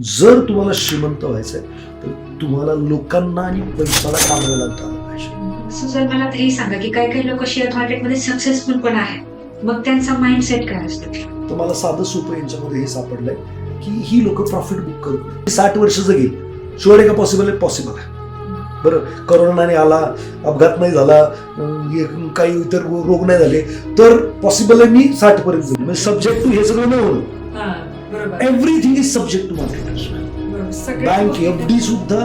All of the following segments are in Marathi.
जर तुम्हाला श्रीमंत व्हायचंय तर तुम्हाला लोकांना आणि पैशाला कामाला लावता आलं पाहिजे. सर मला तर हे सांगा की काही काही लोक शेअर मार्केटमध्ये सक्सेसफुल पण आहेत, मग त्यांचा माइंडसेट काय असतो? तर मला साधं सोपं यांच्यामध्ये हे सापडलंय की ही लोक प्रॉफिट बुक करत 60 वर्ष जगेल. शुअर आहे का? पॉसिबल आहे? पॉसिबल आहे. बरं, करोनाने आला, अपघात नाही झाला, काही इतर रोग नाही झाले तर पॉसिबल आहे मी 60 पर्यंत जाईल. म्हणजे सब्जेक्ट टू हे सगळं नाही होणं. Everything is subject to market. Bank, FD सुद्धा,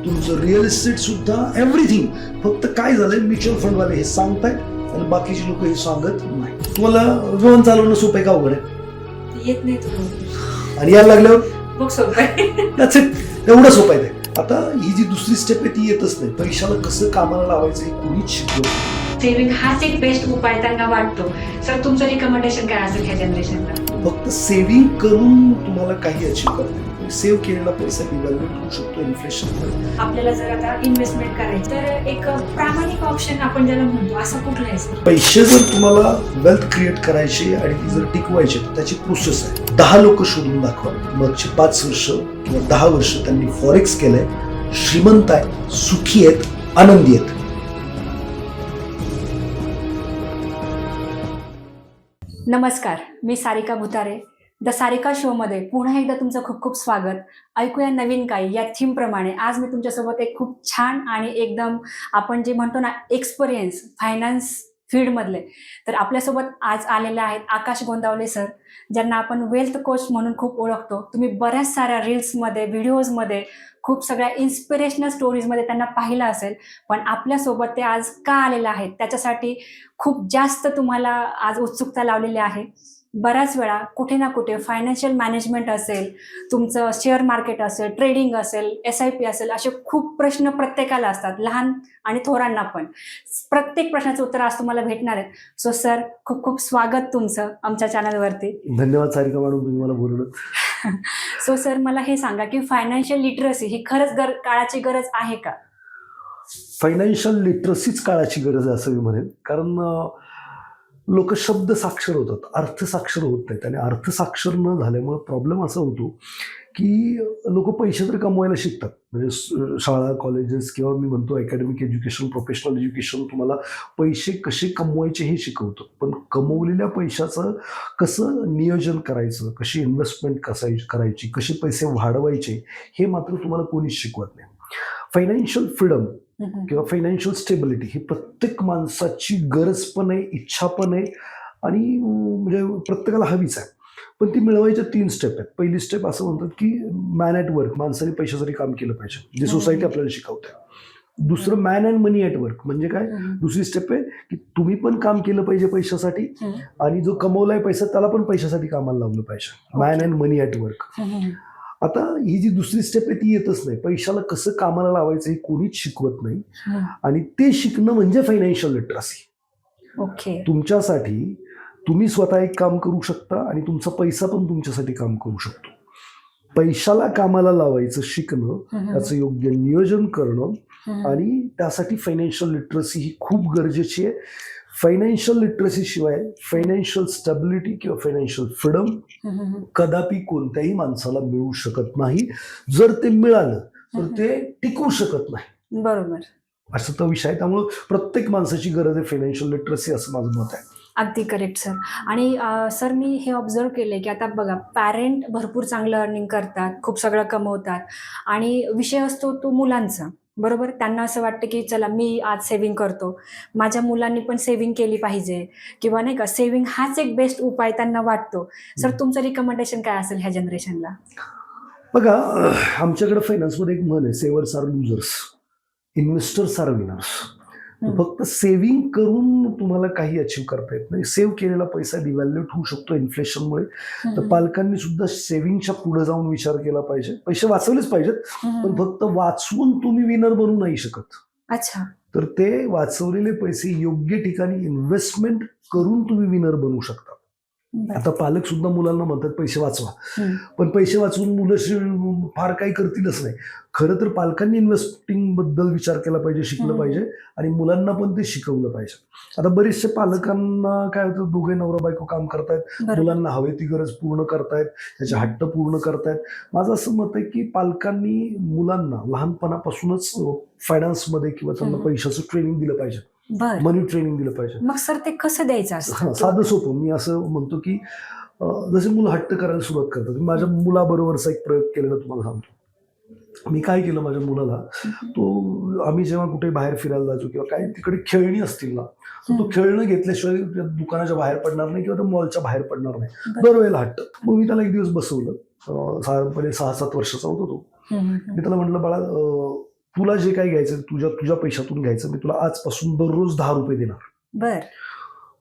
तुमचं रिअल इस्टेट सुद्धा, एव्हरीथिंग. फक्त काय झालंय, म्युच्युअल फंड वाले हे सांगतायत आणि बाकीचे लोक हे सांगत नाही. तुम्हाला विमान चालवणं सोपं आहे का अवघड आहे? येत नाही तुम्हाला आणि यायला लागल्यावर मग सोपं आहे. That's it. एवढं सोपं आहे ते. आता ही जी दुसरी स्टेप आहे ती येतच नाही. पैशाला कसं कामाला लावायचं हे कोणीच शिकवत नाही. सेव्हिंग हाच एक बेस्ट उपाय त्यांना वाटतो. सर तुमचं रिकमेंडेशन काय असेल ह्या जनरेशनला? फक्त सेव्हिंग करून तुम्हाला काही अचीव करता येईल. सेव्ह केलेला पैसा डिव्हॅल्युएट होऊ शकतो इन्फ्लेशनमध्ये. आपल्याला जर आता इन्व्हेस्टमेंट करायची तर एक प्रामाणिक ऑप्शन आपण ज्याला म्हणतो असं कुठलं आहे सर? पैसे जर तुम्हाला वेल्थ क्रिएट करायची आणि ती जर टिकवायची तर त्याची प्रोसेस आहे. 10 लोक शोधून दाखवा, मागची 5 वर्ष किंवा 10 वर्ष त्यांनी फॉरेक्स केलंय, श्रीमंत आहेत, सुखी आहेत, आनंदी आहेत. नमस्कार, मी सारिका भुतारे. द सारिका शोमध्ये पुन्हा एकदा तुमचं खूप खूप स्वागत. ऐकूया नवीन काही या थीमप्रमाणे. आज मी तुमच्यासोबत एक खूप छान आणि एकदम आपण जे म्हणतो ना एक्सपिरियन्स फायनान्स फील्डमधले, तर आपल्यासोबत आज आलेले आहेत आकाश गोंदावले सर, ज्यांना आपण वेल्थ कोच म्हणून खूप ओळखतो. तुम्ही बऱ्याच साऱ्या रील्समध्ये, व्हिडिओजमध्ये, खूप सगळ्या इन्स्पिरेशनल स्टोरीजमध्ये त्यांना पाहिलं असेल. पण आपल्यासोबत ते आज का आलेले आहेत त्याच्यासाठी खूप जास्त तुम्हाला आज उत्सुकता लावलेली आहे. बऱ्याच वेळा कुठे ना कुठे फायनान्शियल मॅनेजमेंट असेल, तुमचं शेअर मार्केट असेल, ट्रेडिंग असेल, SIP असेल, असे खूप प्रश्न प्रत्येकाला असतात, लहान आणि थोरांना पण. प्रत्येक प्रश्नाचं उत्तर आज तुम्हाला भेटणार आहेत. सो सर, खूप खूप स्वागत तुमचं आमच्या चॅनलवरती. धन्यवाद सारिका मॅडम, तुम्ही मला बोलवलं. सो सर, मला हे सांगा की फायनान्शियल लिटरसी ही खरंच काळाची गरज आहे का? फायनान्शियल लिटरसीच काळाची गरज आहे असं मी म्हणेन. कारण लोक शब्द साक्षर होतात, अर्थसाक्षर होत नाहीत. आणि अर्थसाक्षर न झाल्यामुळे प्रॉब्लेम असा होतो की लोक पैसे तर कमवायला शिकतात. म्हणजे शाळा, कॉलेजेस किंवा मी म्हणतो अकॅडमिक एज्युकेशन, प्रोफेशनल एज्युकेशन तुम्हाला पैसे कसे कमवायचे हे शिकवतं. पण कमवलेल्या पैशाचं कसं नियोजन करायचं, कशी इन्व्हेस्टमेंट करायची, कसे पैसे वाढवायचे हे मात्र तुम्हाला कोणीच शिकवत नाही. फायनान्शियल फ्रीडम किंवा फायनान्शियल स्टेबिलिटी ही प्रत्येक माणसाची गरज पण आहे, इच्छा पण आहे आणि म्हणजे प्रत्येकाला हवीच आहे. पण ती मिळवायच्या 3 स्टेप आहेत. पहिली स्टेप असं म्हणतात की मॅन ॲट वर्क, माणसाने पैशासाठी काम केलं पाहिजे, जे सोसायटी आपल्याला शिकवते. दुसरं man and money at work, म्हणजे काय? दुसरी स्टेप आहे की तुम्ही पण काम केलं पाहिजे पैशासाठी आणि जो कमवलाय पैसा त्याला पण पैशासाठी कामाला लावलं पाहिजे. Man and money at work. आता ही जी दुसरी स्टेप आहे ती येतच नाही. पैशाला कसं कामाला लावायचं हे कोणीच शिकवत नाही. आणि ते शिकणं म्हणजे फायनान्शियल लिटरसी. ओके. तुमच्यासाठी तुम्ही स्वतः एक काम करू शकता आणि तुमचा पैसा पण तुमच्यासाठी काम करू शकतो. पैशाला कामाला लावायचं शिकणं, त्याचं योग्य नियोजन करणं आणि त्यासाठी फायनान्शियल लिटरसी ही खूप गरजेची आहे. फायनान्शियल लिटरसी शिवाय फायनान्शियल स्टॅबिलिटी किंवा फायनान्शियल फ्रीडम कदापि कोणत्याही माणसाला मिळू शकत नाही. जर ते मिळालं तर ते टिकू शकत नाही. बरोबर, असं तो विषय आहे. त्यामुळे प्रत्येक माणसाची गरज आहे फायनान्शियल लिटरसी, असं माझं मत आहे. अगदी करेक्ट सर. आणि सर, मी हे ऑब्झर्व केले की आता बघा, पॅरेंट भरपूर चांगलं अर्निंग करतात, खूप सगळं कमवतात आणि विषय असतो तो मुलांचा. बरोबर, त्यांना असं वाटतं की चला मी आज सेव्हिंग करतो, माझ्या मुलांनी पण सेव्हिंग केली पाहिजे किंवा नाही का, सेव्हिंग हाच एक बेस्ट उपाय त्यांना वाटतो. सर, तुमचं रिकमेंडेशन काय असेल ह्या जनरेशनला? बघा, आमच्याकडे फायनान्समध्ये एक म्हण आहे, सेव्हर्स आर लुझर्स, इन्व्हेस्टर्स आर विनर्स. फक्त सेव्हिंग करून तुम्हाला काही अचीव करता येत नाही. सेव्ह केलेला पैसा डिव्हॅल्युएट होऊ शकतो इन्फ्लेशनमुळे. तर पालकांनी सुद्धा सेव्हिंगच्या पुढे जाऊन विचार केला पाहिजे. पैसे वाचवलेच पाहिजेत, पण फक्त वाचवून तुम्ही विनर बनू नाही शकत. अच्छा. तर ते वाचवलेले पैसे योग्य ठिकाणी इन्व्हेस्टमेंट करून तुम्ही विनर बनू शकता. आता पालक सुद्धा मुलांना म्हणतात पैसे वाचवा, पण पैसे वाचवून मुलं फार काही करतीलच नाही. खरं तर पालकांनी इन्व्हेस्टिंग बद्दल विचार केला पाहिजे, शिकलं पाहिजे आणि मुलांना पण ते शिकवलं पाहिजे. आता बरेचसे पालकांना काय होतं, दोघे नवरा बायको काम करतायत, बरोबर. मुलांना हवे ती गरज पूर्ण करतायत, त्याचे हट्ट पूर्ण करतायत. माझं असं मत आहे की पालकांनी मुलांना लहानपणापासूनच फायनान्समध्ये किंवा त्यांना पैशाचं ट्रेनिंग दिलं पाहिजे, बर, मनी ट्रेनिंग दिलं पाहिजे. मग सर ते कसं द्यायचं असतं? साधं सोपं. मी असं म्हणतो की जसे मुलं हट्ट करायला सुरुवात करतात, मी माझ्या मुलाबरोबरचा एक प्रयोग केलेला तुम्हाला सांगतो. मी काय केलं माझ्या मुलाला, तो आम्ही जेव्हा कुठे बाहेर फिरायला जायचो किंवा काही तिकडे खेळणी असतील ना, तर तो खेळणं घेतल्याशिवाय त्या दुकानाच्या बाहेर पडणार नाही किंवा त्या मॉलच्या बाहेर पडणार नाही. दरवेळेला हट्ट. मग मी त्याला एक दिवस बसवलं, साधारणपणे 6-7 वर्षाचा होता तो. मी त्याला म्हटलं, बाळा तुला जे काही घ्यायचं तुझ्या पैशातून घ्यायचं, मी तुला आजपासून दररोज 10 रुपये देणार. बर,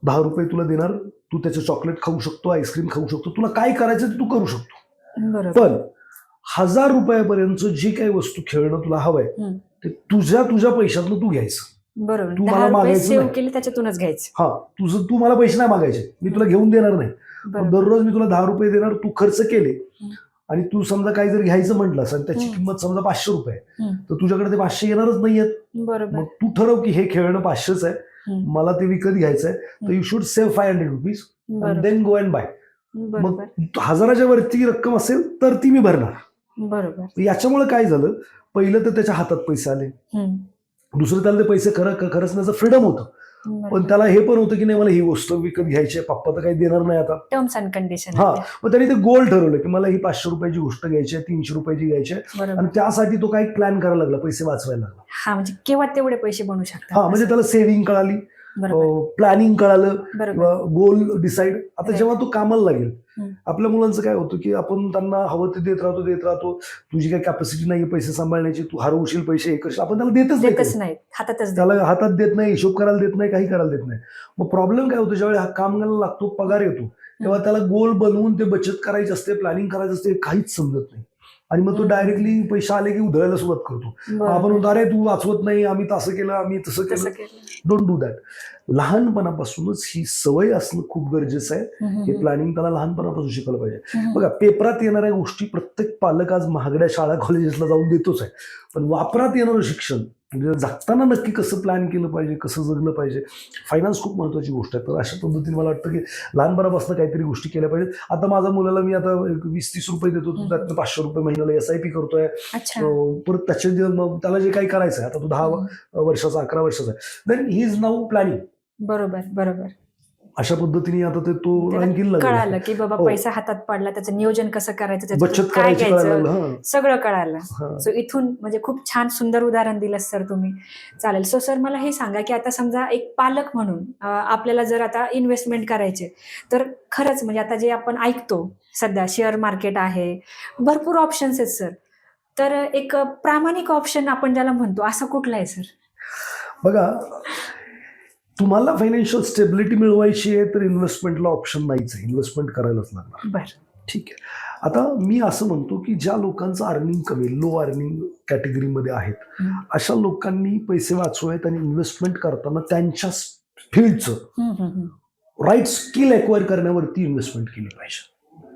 10 रुपये तुला देणार, तू त्याचं चॉकलेट खाऊ शकतो, आईस्क्रीम खाऊ शकतो, तुला काय करायचं ते तू करू शकतो. बरोबर. पण 1000 रुपयापर्यंत जी काही वस्तू खेळणं तुला हवंय ते तुझ्या पैशातनं तू घ्यायचं. बरोबर. तू 10 मला रुपये मागायचं सेव्ह नाही. केले त्याच्यातूनच घ्यायचं. हा, तू मला पैसे नाही मागायचे, मी तुला घेऊन देणार नाही. पण दररोज मी तुला 10 रुपये देणार, तू खर्च केले आणि तू समजा काही जर घ्यायचं म्हटलंस आणि त्याची किंमत समजा 500 रुपये, तर तुझ्याकडे ते 500 येणारच नाहीयेत. बरोबर. मग तू ठरव की हे खेळणं 500च आहे, मला ते विकत घ्यायचंय, तर you should save 500 rupees and then go and buy. मग 1000च्या वरती रक्कम असेल तर ती मी भरणार. बरोबर. याच्यामुळे काय झालं, पहिलं तर त्याच्या हातात पैसे आले, दुसरं त्याला ते पैसे खरचण्याचं फ्रीडम होतं. पण त्याला हे पण होतं की नाही, मला ही गोष्ट विकत घ्यायची आहे, पप्पा तर काही देणार नाही आता. Terms and condition. हा, मग त्यांनी ते गोल ठरवलं की मला ही 500 रुपयाची गोष्ट घ्यायची आहे, 300 रुपयाची घ्यायची आहे, आणि त्यासाठी तो काही प्लॅन करायला लागला, पैसे वाचवायला लागला. हा, म्हणजे केव्हा तेवढे पैसे बनवू शकतात. हा, म्हणजे त्याला सेव्हिंग कळाली, प्लॅनिंग कळालं किंवा गोल डिसाईड. आता जेव्हा तो कामाला लागेल, आपल्या मुलांचं काय होतं की आपण त्यांना हवं ते देत राहतो, तुझी काही कॅपॅसिटी नाही पैसे सांभाळण्याची, तू हरवशील पैसे, हे करशील, आपण त्याला देतच नाही, त्याला हातात देत नाही, हिशोब करायला देत नाही, काही करायला देत नाही. मग प्रॉब्लेम काय होतो, ज्यावेळी हा कामाला लागतो, पगार येतो, तेव्हा त्याला गोल बनवून ते बचत करायची असते, प्लॅनिंग करायचं असते, काहीच समजत नाही. आणि मग तो डायरेक्टली पैसे आले की उधळायला सुरुवात करतो. आपण म्हणतो, अरे तू वाचवत नाही, आम्ही तसं केलं, आम्ही तसं केलं. Don't do that. लहानपणापासूनच ही सवय असणं खूप गरजेचं आहे. हे प्लॅनिंग त्याला लहानपणापासून शिकवलं पाहिजे. बघा, पेपरात येणाऱ्या गोष्टी प्रत्येक पालक आज महागड्या शाळा कॉलेजेसला जाऊन देतोच आहे, पण वापरात येणारं शिक्षण म्हणजे जगताना नक्की कसं प्लॅन केलं पाहिजे, कसं जगलं पाहिजे, फायनान्स खूप महत्त्वाची गोष्ट आहे. तर अशा पद्धतीने मला वाटतं की लहानपणापासून काहीतरी गोष्टी केल्या पाहिजेत. आता माझ्या मुलाला मी आता 20-30 रुपये देतो, त्यातनं 500 रुपये महिन्याला SIP करतोय. परत त्याला जे काही करायचं आहे, आता तो 10 वर्षाचा 11 वर्षाचा आहे, then he is now planning. बरोबर. अशा पद्धतीने आता ते तो आणखीन कळालं की बाबा पैसा हातात पडला, त्याचं नियोजन कसं करायचं, बचत काय करायची घ्यायचं, सगळं कळालं. सो इथून म्हणजे खूप छान सुंदर उदाहरण दिलं सर तुम्ही. चालेल. सो सर मला हे सांगा की आता समजा एक पालक म्हणून आपल्याला जर आता इन्व्हेस्टमेंट करायचे, तर खरंच म्हणजे आता जे आपण ऐकतो सध्या शेअर मार्केट आहे, भरपूर ऑप्शन्स आहेत सर, तर एक प्रामाणिक ऑप्शन आपण ज्याला म्हणतो असं कुठलं आहे सर? बघा, तुम्हाला फायनान्शियल स्टेबिलिटी मिळवायची आहे तर इन्व्हेस्टमेंटला ऑप्शन नाहीच आहे, इन्व्हेस्टमेंट करायलाच लागणार. बरं, ठीक आहे. आता मी असं म्हणतो की ज्या लोकांचं अर्निंग कमी, लो अर्निंग कॅटेगरीमध्ये आहेत, अशा लोकांनी पैसे वाचवायत आणि इन्व्हेस्टमेंट करताना त्यांच्या फील्डचं राईट स्किल एक्वायर करण्यावरती इन्व्हेस्टमेंट केली पाहिजे.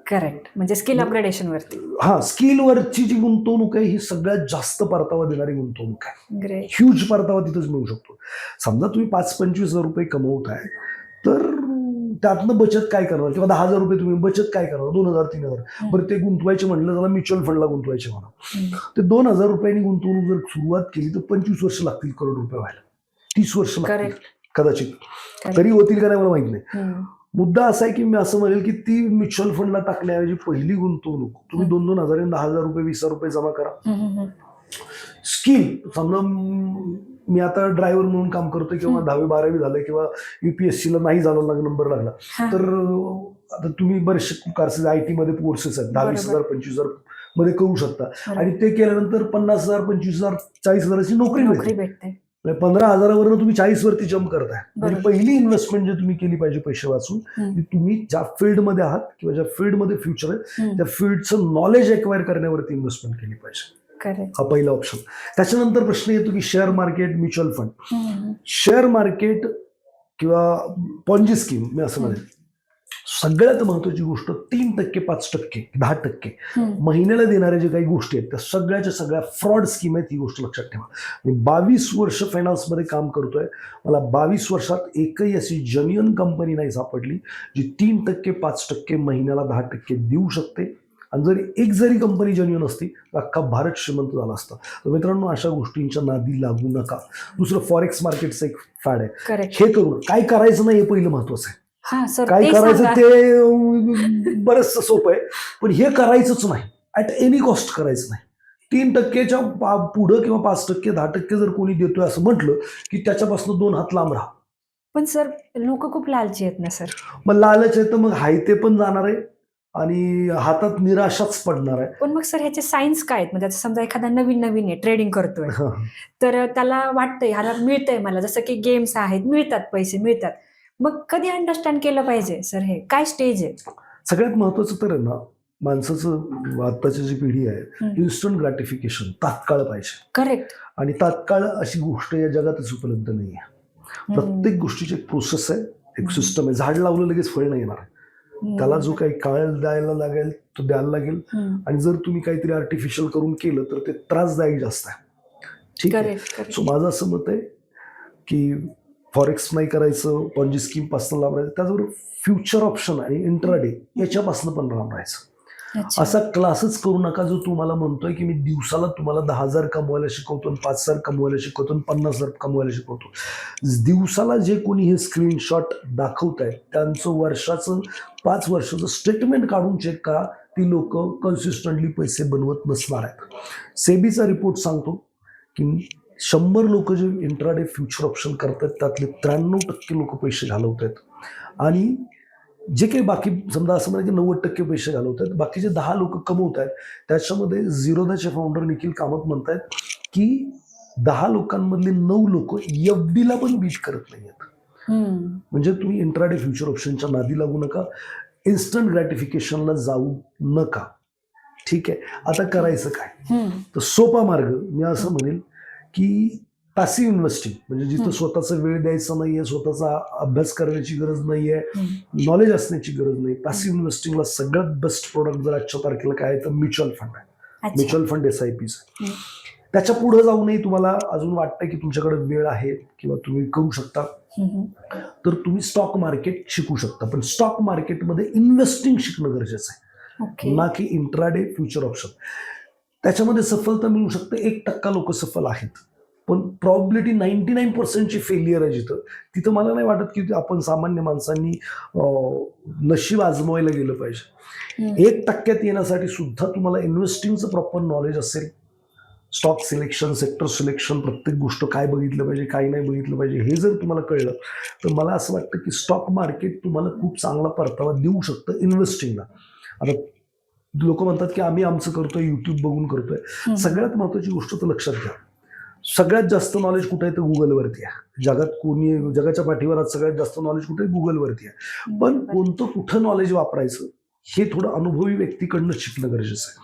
करेक्ट. म्हणजे स्किल अपग्रेडेशन वरती. हा, स्किलवरची जी गुंतवणूक आहे ही सगळ्यात जास्त परतावा देणारी गुंतवणूक आहे. ग्रेट. ह्यूज परतावा तिथंच मिळू शकतो. समजा तुम्ही 5-25 हजार रुपये कमवताय, तर त्यातनं बचत काय करणार, किंवा 10,000 रुपये तुम्ही बचत काय करणार, 2,000-3,000. बरं, ते गुंतवायचे म्हणलं त्याला म्युच्युअल फंडला गुंतवायचे म्हणा, ते 2,000 रुपयांनी गुंतवणूक जर सुरुवात केली तर 25 वर्ष लागतील करोड रुपये व्हायला, 30 वर्ष लागतील कदाचित, तरी होतील का नाही मला माहित नाही. मुद्दा असा आहे की मी असं म्हणेल की ती म्युच्युअल फंडला टाकण्याऐवजी पहिली गुंतवणूक तुम्ही 2-2 हजार, 10,000 रुपये, 20,000 रुपये जमा करा. स्किल, समजा मी आता ड्रायव्हर म्हणून काम करतोय किंवा 10वी-12वी झालं किंवा UPSCला नाही झाला, नंबर लागला, तर आता तुम्ही बरेचसे कोर्सेस IT मध्ये कोर्सेस आहेत, 10,000, 20,000 मध्ये करू शकता, आणि ते केल्यानंतर 50,000, 25,000, 40,000ची नोकरी भेटते. 15,000वरून तुम्ही 40 वरती जम्प करताय. म्हणजे पहिली इन्व्हेस्टमेंट जी तुम्ही केली पाहिजे पैसे वाचून, की तुम्ही ज्या फील्डमध्ये आहात किंवा ज्या फील्डमध्ये फ्युचर आहे त्या फील्डचं नॉलेज एक्वायर करण्यावरती इन्व्हेस्टमेंट केली पाहिजे. हा पहिला ऑप्शन. त्याच्यानंतर प्रश्न येतो की share market, mutual fund. Share market किंवा पॉन्जी स्कीम मी असं म्हणेन, सगळ्यात महत्वाची गोष्ट 3%, 5%, 10% महिन्याला देणाऱ्या जे काही गोष्टी आहेत त्या सगळ्याच्या सगळ्या फ्रॉड स्कीम आहेत, ही गोष्ट लक्षात ठेवा. मी 22 वर्ष फायनान्समध्ये काम करतोय, मला 22 वर्षात एकही अशी जेन्युइन कंपनी नाही सापडली जी 3%, 5% महिन्याला 10% देऊ शकते. आणि जरी जरी कंपनी जेन्युइन असती तर अख्खा भारत श्रीमंत झाला असता. तर मित्रांनो, अशा गोष्टींच्या नादी लागू नका. दुसरं फॉरेक्स मार्केटचं एक फॅड आहे, करेक्ट. हे करून काय करायचं नाही हे पहिलं महत्वाचं आहे. हा सर, काय ते करायचं सांगा. ते बरंचसं सोपं आहे, पण हे करायचंच नाही, ॲट एनी कॉस्ट करायचं नाही. 3%च्या पुढं किंवा 5%, 10% जर कोणी देतोय असं म्हटलं की त्याच्यापासून 2 हात लांब राहा. पण सर, लोक खूप लालची आहेत ना सर. मग लालच आहे तर मग हाय ते पण जाणार आहे आणि हातात निराशाच पडणार आहे. पण मग सर, ह्याचे सायन्स काय आहेत? म्हणजे आता समजा एखादा नवीन आहे, ट्रेडिंग करतोय, तर त्याला वाटतंय ह्याला मिळतंय मला, जसं की गेम्स आहेत, मिळतात पैसे मिळतात. मग कधी अंडरस्टँड केलं पाहिजे सर, हे काय स्टेज आहे? सगळ्यात महत्वाचं तर आहे ना, माणसाचं आत्ताची जी पिढी आहे, इन्स्टंट ग्रॅटिफिकेशन, तात्काळ पाहिजे. करेक्ट. आणि तात्काळ अशी गोष्ट या जगातच उपलब्ध नाही आहे. प्रत्येक गोष्टीची एक प्रोसेस आहे, एक सिस्टम आहे. झाड लावलं लगेच फळ नाही येणार. त्याला जो काही काळ द्यायला लागेल तो द्यायला लागेल. आणि जर तुम्ही काहीतरी आर्टिफिशियल करून केलं तर ते त्रासदायक जास्त आहे. ठीक आहे. सो माझं असं मत आहे की फॉरेक्स नाही करायचं, पॉन्जी स्कीम पासून लांब राहायचं, त्याचबरोबर फ्युचर ऑप्शन आणि इंट्राडे याच्यापासून पण लांब राहायचं. असा क्लासच करू नका जो तुम्हाला म्हणतोय की मी दिवसाला तुम्हाला 10,000 कमवायला शिकवतो, 5,000 कमवायला शिकवतो, 50,000 कमवायला शिकवतो. दिवसाला जे कोणी हे स्क्रीनशॉट दाखवत आहेत त्यांचं वर्षाचं 5 वर्षाचं स्टेटमेंट काढून चेक करा. ती लोक कन्सिस्टंटली पैसे बनवत नसणार आहेत. सेबीचा रिपोर्ट सांगतो की 100 लोक जे इंट्राडे फ्युचर ऑप्शन करतात त्यातले 93% लोक पैसे घालवत आहेत. आणि जे काही बाकी समजा असं म्हणा की 90% पैसे घालवत आहेत, बाकीचे 10 लोक कमवत आहेत. त्याच्यामध्ये झिरोदाचे फाउंडर निखिल कामत म्हणतात की 10 लोकांमधले 9 लोक एफडीला पण बीट करत नाही आहेत. म्हणजे तुम्ही इंट्राडे फ्युचर ऑप्शनच्या नादी लागू नका, इन्स्टंट ग्रॅटिफिकेशनला जाऊ नका. ठीक आहे. आता करायचं काय? तर सोपा मार्ग मी असं म्हणेल की पॅसिव्ह इन्व्हेस्टिंग, म्हणजे जिथं स्वतःचा वेळ द्यायचा नाहीये, स्वतःचा अभ्यास करण्याची गरज नाहीये, नॉलेज असण्याची गरज नाही. पॅसिव्ह इन्व्हेस्टिंगला सगळ्यात बेस्ट प्रोडक्ट जर आजच्या तारखेला काय आहे तर म्युच्युअल फंड आहे. Mutual fund SIPs. त्याच्या पुढे जाऊनही तुम्हाला अजून वाटतं की तुमच्याकडे वेळ आहे किंवा तुम्ही करू शकता, तर तुम्ही स्टॉक मार्केट शिकू शकता. पण स्टॉक मार्केटमध्ये इन्व्हेस्टिंग शिकणं गरजेचं आहे, ना की इंट्राडे फ्युचर ऑप्शन. त्याच्यामध्ये सफलता मिळू शकते, 1% लोक सफल आहेत, पण प्रॉबिलिटी 99%ची फेलियर आहे तिथं मला नाही वाटत की आपण सामान्य माणसांनी नशीब आजमावायला गेलं पाहिजे. 1% येण्यासाठी सुद्धा तुम्हाला इन्व्हेस्टिंगचं प्रॉपर नॉलेज असेल, स्टॉक सिलेक्शन, सेक्टर सिलेक्शन, प्रत्येक गोष्ट काय बघितलं पाहिजे, काय नाही बघितलं पाहिजे, हे जर तुम्हाला कळलं तर मला असं वाटतं की स्टॉक मार्केट तुम्हाला खूप चांगला परतावा देऊ शकतं इन्व्हेस्टिंगला. आता लोक म्हणतात की आम्ही आमचं करतोय, युट्यूब बघून करतोय. सगळ्यात महत्वाची गोष्ट तर लक्षात घ्या, सगळ्यात जास्त नॉलेज कुठे आहे तर गुगलवरती आहे. जगाच्या पाठीवर आज सगळ्यात जास्त नॉलेज कुठे आहे? गुगलवरती आहे. पण कोणतं कुठं नॉलेज वापरायचं हे थोडं अनुभवी व्यक्तीकडनं शिकणं गरजेचं आहे.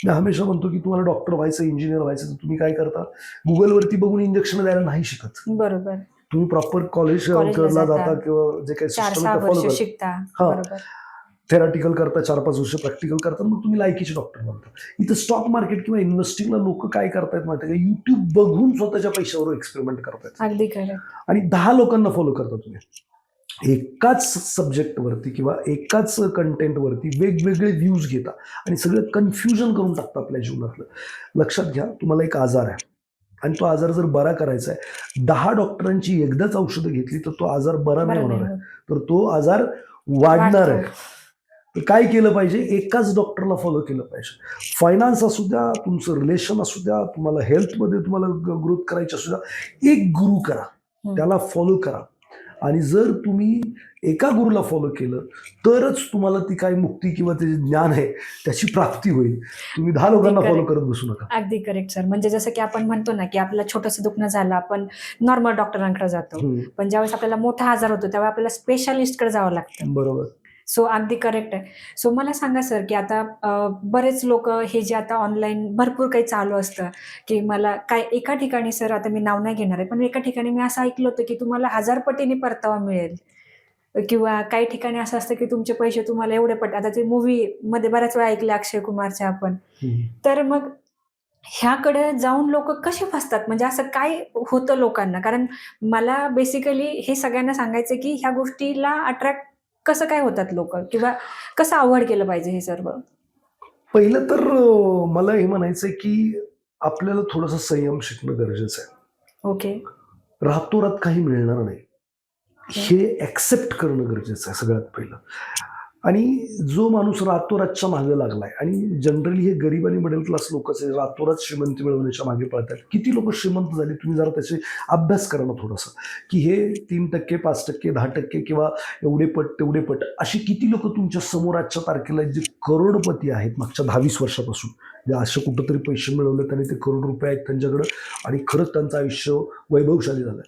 मी हमेशा म्हणतो की तुम्हाला डॉक्टर व्हायचं, इंजिनियर व्हायचं, तर तुम्ही काय करता? गुगलवरती बघून इंजेक्शन द्यायला नाही शिकत. बरोबर. तुम्ही प्रॉपर कॉलेजला जाता किंवा जे काही सिस्टम आहे फॉलो करता, थेरॅटिकल करता, 4-5 वर्ष प्रॅक्टिकल करता, मग तुम्ही लायकीचे डॉक्टर बनता. इथं स्टॉक मार्केट किंवा इन्व्हेस्टिंगला लोक काय करतायत माहिती आहे का? युट्यूब बघून स्वतःच्या पैशावर एक्सपेरिमेंट करतायत. अगदी खरं. आणि 10 लोकांना फॉलो करता तुम्ही. एकाच सब्जेक्टवरती किंवा एकाच कंटेंटवरती वेगवेगळे व्ह्यूज घेता आणि सगळं कन्फ्युजन करून टाकता आपल्या जीवनातलं. लक्षात घ्या, तुम्हाला एक आजार आहे आणि तो आजार जर बरा करायचा आहे, 10 डॉक्टरांची एकदाच औषधं घेतली तर तो आजार बरा नाही होणार आहे, तर तो आजार वाढणार आहे. तर काय केलं पाहिजे? एकाच डॉक्टरला फॉलो केलं पाहिजे. फायनान्स असू द्या, तुमचं रिलेशन असू द्या, तुम्हाला हेल्थमध्ये तुम्हाला ग्रोथ करायची असू द्या, एक गुरु करा, त्याला फॉलो करा. आणि जर तुम्ही एका गुरुला फॉलो केलं तरच तुम्हाला ती काय मुक्ती किंवा ते ज्ञान आहे त्याची प्राप्ती होईल. तुम्ही 10 लोकांना फॉलो करत बसू नका. अगदी करेक्ट सर. म्हणजे जसं की आपण म्हणतो ना की आपल्याला छोटंसं दुखणं झालं, आपण नॉर्मल डॉक्टरांकडे जातो, पण ज्यावेळेस आपल्याला मोठा आजार होतो त्यावेळेस आपल्याला स्पेशालिस्टकडे जावं लागतं. बरोबर. सो अगदी करेक्ट आहे. सो मला सांगा सर की आता बरेच लोक हे जे आता ऑनलाईन भरपूर काही चालू असतं की मला काय एका ठिकाणी, सर आता मी नाव नाही घेणार आहे, पण एका ठिकाणी मी असं ऐकलं होतं की तुम्हाला 1000 पटीने परतावा मिळेल. किंवा काही ठिकाणी असं असतं की तुमचे पैसे तुम्हाला एवढे पट, आता ते मूवी मध्ये बऱ्याच वेळा ऐकले अक्षय कुमारचे आपण. तर मग ह्याकडे जाऊन लोक कसे फसतात, म्हणजे असं काय होतं लोकांना? कारण मला बेसिकली हे सगळ्यांना सांगायचं की ह्या गोष्टीला अट्रॅक्ट कसं काय होतात लोक, किंवा कसं अवॉइड केलं पाहिजे हे सर्व? पहिलं तर मला हे म्हणायचंय की आपल्याला थोडासा संयम शिकणं गरजेचं आहे. ओके. रातोरात काही मिळणार नाही हे ऍक्सेप्ट करणं गरजेचं आहे सगळ्यात पहिलं. आणि जो माणूस रातोरातच्या मागे लागलाय, आणि जनरली हे गरीब आणि मिडल क्लास लोकच आहे, रातोरात श्रीमंती मिळवण्याच्या मागे पळतात. किती लोक श्रीमंत झाले तुम्ही जरा त्याचे अभ्यास करा ना थोडासा, की हे 3%, 5%, 10% किंवा एवढे पट तेवढे पट अशी किती लोक तुमच्या समोर आजच्या तारखेला जे करोडपती आहेत मागच्या 10-20 वर्षापासून, जे असे कुठंतरी पैसे मिळवले त्यांनी, ते करोड रुपये आहेत त्यांच्याकडं आणि खरंच त्यांचं आयुष्य वैभवशाली झालं.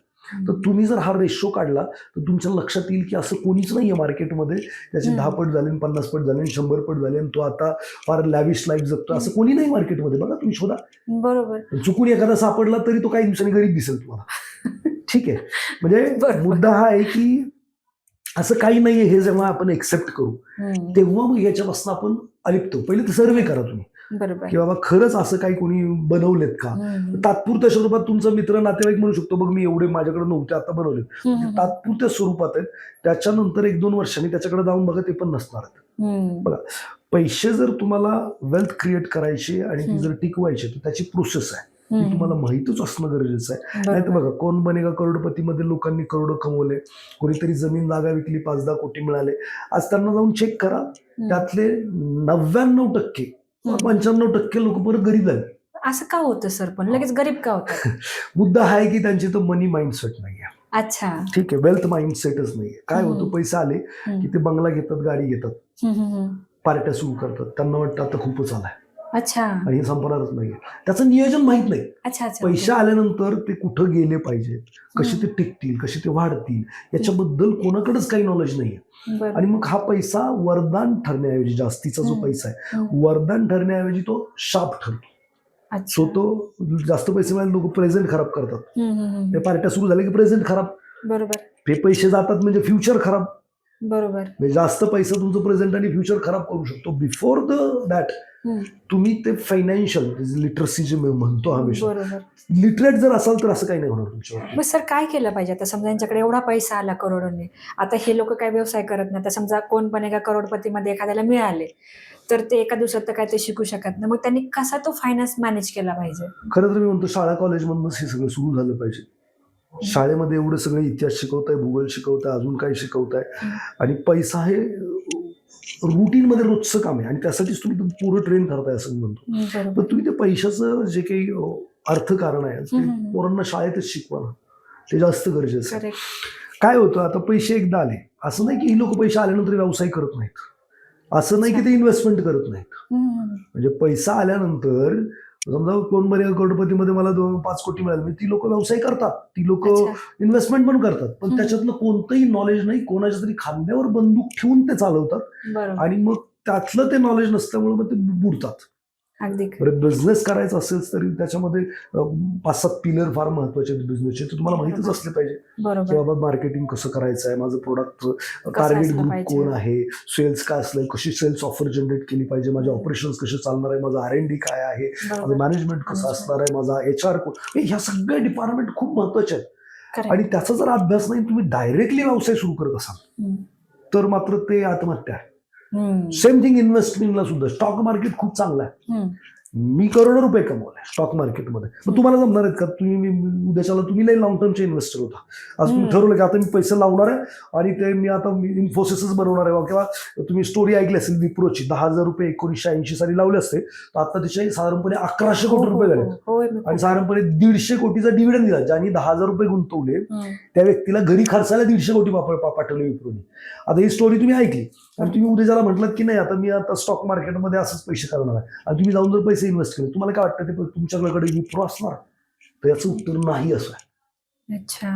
तर तुम्ही जर हा रेशो काढला तर तुमच्या लक्षात येईल की असं कोणीच नाही आहे मार्केटमध्ये त्याचे 10 पट झाले, 50 पट झाले, 100 पट झाले आणि तो आता फार लॅविश लाईफ जगतो. असं कोणी नाही मार्केटमध्ये. बघा तुम्ही शोधा. बरोबर. चुकून एखादा सापडला तरी तो काही दिवसांनी गरीब दिसेल तुम्हाला. ठीक आहे, म्हणजे मुद्दा हा आहे की असं काही नाहीये. हे जेव्हा आपण एक्सेप्ट करू तेव्हा मग याच्यापासून आपण अलिप्त. पहिले तर सर्वे करा तुम्ही बरोबर की बाबा खरंच असं काही कोणी बनवलेत का. तात्पुरत्या स्वरूपात तुमचा मित्र नातेवाईक म्हणू शकतो, बघ मी एवढे माझ्याकडे नव्हते आता बनवलेत, तात्पुरत्या स्वरूपात आहेत. त्याच्यानंतर 1-2 वर्षांनी त्याच्याकडे जाऊन बघा ते पण नसणार आहेत. बघा, पैसे जर तुम्हाला वेल्थ क्रिएट करायची आणि ती जर टिकवायची तर त्याची प्रोसेस आहे, ती तुम्हाला माहीतच असणं गरजेचं आहे. नाही तर बघा, कोण बनेगा करोडपती मध्ये लोकांनी करोड कमवले, कोणीतरी जमीन जागा विकली 5-10 कोटी मिळाले. आज त्यांना जाऊन चेक करा, त्यातले 99% 95% लोक परत गरीब झाले. असं का होतं सर? पण लगेच गरीब का होतात? मुद्दा हा आहे की त्यांची तो मनी माइंडसेट नाहीये. अच्छा. ठीक आहे, वेल्थ माइंडसेटच नाहीये. काय होतं, पैसे आले की ते बंगला घेतात, गाडी घेतात, पार्ट्या सुरू करतात. त्यांना वाटतं आता खूपच आलाय. अच्छा. आणि हे संपणारच नाहीये. त्याचं नियोजन माहित नाही. अच्छा अच्छा. पैसे आल्यानंतर ते कुठं गेले पाहिजे, कसे ते टिकतील, कसे ते वाढतील, याच्याबद्दल कोणाकडेच काही नॉलेज नाहीये. आणि मग हा पैसा वरदान ठरण्याऐवजी, जास्तीचा जो पैसा आहे वरदान ठरण्याऐवजी तो शाप ठरतो. सो तो जास्त पैसे मिळाले लोक प्रेझेंट खराब करतात. ते पार्ट्या सुरू झाल्या की प्रेझेंट खराब. बरोबर. ते पैसे जातात म्हणजे फ्युचर खराब. बरोबर. म्हणजे जास्त पैसा तुमचं प्रेझेंट आणि फ्युचर खराब करू शकतो. बिफोर द दॅट तुम्ही ते फायनान्शियल लिटरसी जे म्हणतो हमेशा, लिटरेट जर असाल तर असं काही नाही होणार तुमच्यावर. मग सर काय केलं पाहिजे? आता समजा यांच्याकडे एवढा पैसा आला करोडोने, आता हे लोक काय व्यवसाय करत नाही. आता समजा कोण बनेगा करोडपती मध्ये एखाद्याला मिळाले तर ते एका दिवसात तर काय ते शिकू शकत नाही. मग त्यांनी कसा तो फायनान्स मॅनेज केला पाहिजे? खरं तर मी म्हणतो शाळा कॉलेजमधूनच हे सगळं सुरू झालं पाहिजे. शाळेमध्ये एवढं सगळं इतिहास शिकवताय, भूगोल शिकवताय, अजून काय शिकवताय, आणि पैसा हे रुटीन मध्ये रोजचं काम आहे आणि त्यासाठीच तुम्ही पूर्ण ट्रेन करताय असं मी म्हणतो. पण तुम्ही ते पैशाचं जे काही अर्थकारण आहे ते पोरांना शाळेतच शिकवा ना, ते जास्त गरजेचं आहे. काय होतं, आता पैसे एकदा आले, असं नाही की ही लोक पैसे आल्यानंतर व्यवसाय करत नाहीत, असं नाही की ते इन्व्हेस्टमेंट करत नाहीत. म्हणजे पैसा आल्यानंतर समजा कोण बनेगा करोडपतीमध्ये मला 2-5 कोटी मिळाले, ती लोक व्यवसाय करतात, ती लोक इन्व्हेस्टमेंट पण करतात, पण त्याच्यातलं कोणतंही नॉलेज नाही. कोणाच्या तरी खांद्यावर बंदूक ठेवून ते चालवतात आणि मग त्यातलं ते नॉलेज नसल्यामुळे मग ते बुडतात. बिझनेस करायचा असेल तरी त्याच्यामध्ये 5-7 पिलर फार महत्वाचे आहेत बिझनेसचे, ते तुम्हाला माहितच असले पाहिजे की बाबा मार्केटिंग कसं करायचं आहे, माझं प्रोडक्ट टार्गेट ग्रुप कोण आहे, सेल्स काय असलंय, कशी सेल्स ऑफर जनरेट केली पाहिजे, माझे ऑपरेशन्स कसे चालणार आहे, माझं R&D काय आहे, माझं मॅनेजमेंट कसं असणार आहे, माझा HR कोण, ह्या सगळ्या डिपार्टमेंट खूप महत्वाचे आहेत. आणि त्याचा जर अभ्यास नाही, तुम्ही डायरेक्टली व्यवसाय सुरू करत असाल तर मात्र ते आत्महत्या आहे. सेम थिंग इन्व्हेस्टमेंटला सुद्धा. स्टॉक मार्केट खूप चांगलं आहे, मी करोडो रुपये कमवले स्टॉक मार्केटमध्ये. मग तुम्हाला जमणार आहेत का? तुम्ही उद्याच्याला तुम्ही लई लॉंग टर्मचे इन्व्हेस्टर होता, आज तुम्ही ठरवलं की आता मी पैसे लावणार आहे आणि ते मी आता इन्फोसिसच बनवणार आहे. किंवा तुम्ही स्टोरी ऐकली असेल विप्रोची, 10,000 रुपये 1980 साली लावले असते तर आता त्याचे साधारणपणे 1100 कोटी रुपये झाले आणि साधारणपणे 150 कोटीचा डिव्हिडंड दिला. ज्यांनी 10,000 रुपये गुंतवले त्या व्यक्तीला घरी खर्चायला 150 कोटी पाठवले विप्रोने. आता ही स्टोरी तुम्ही ऐकली आणि तुम्ही उद्या ज्याला म्हटलं की नाही आता मी आता स्टॉक मार्केटमध्ये असंच पैसे करणार आहे आणि तुम्ही जाऊन जर पैसे इन्व्हेस्ट केले, तुम्हाला काय वाटतं ते तुमच्याकडे विप्रो असणार? तर याचं उत्तर नाही असं आहे. अच्छा.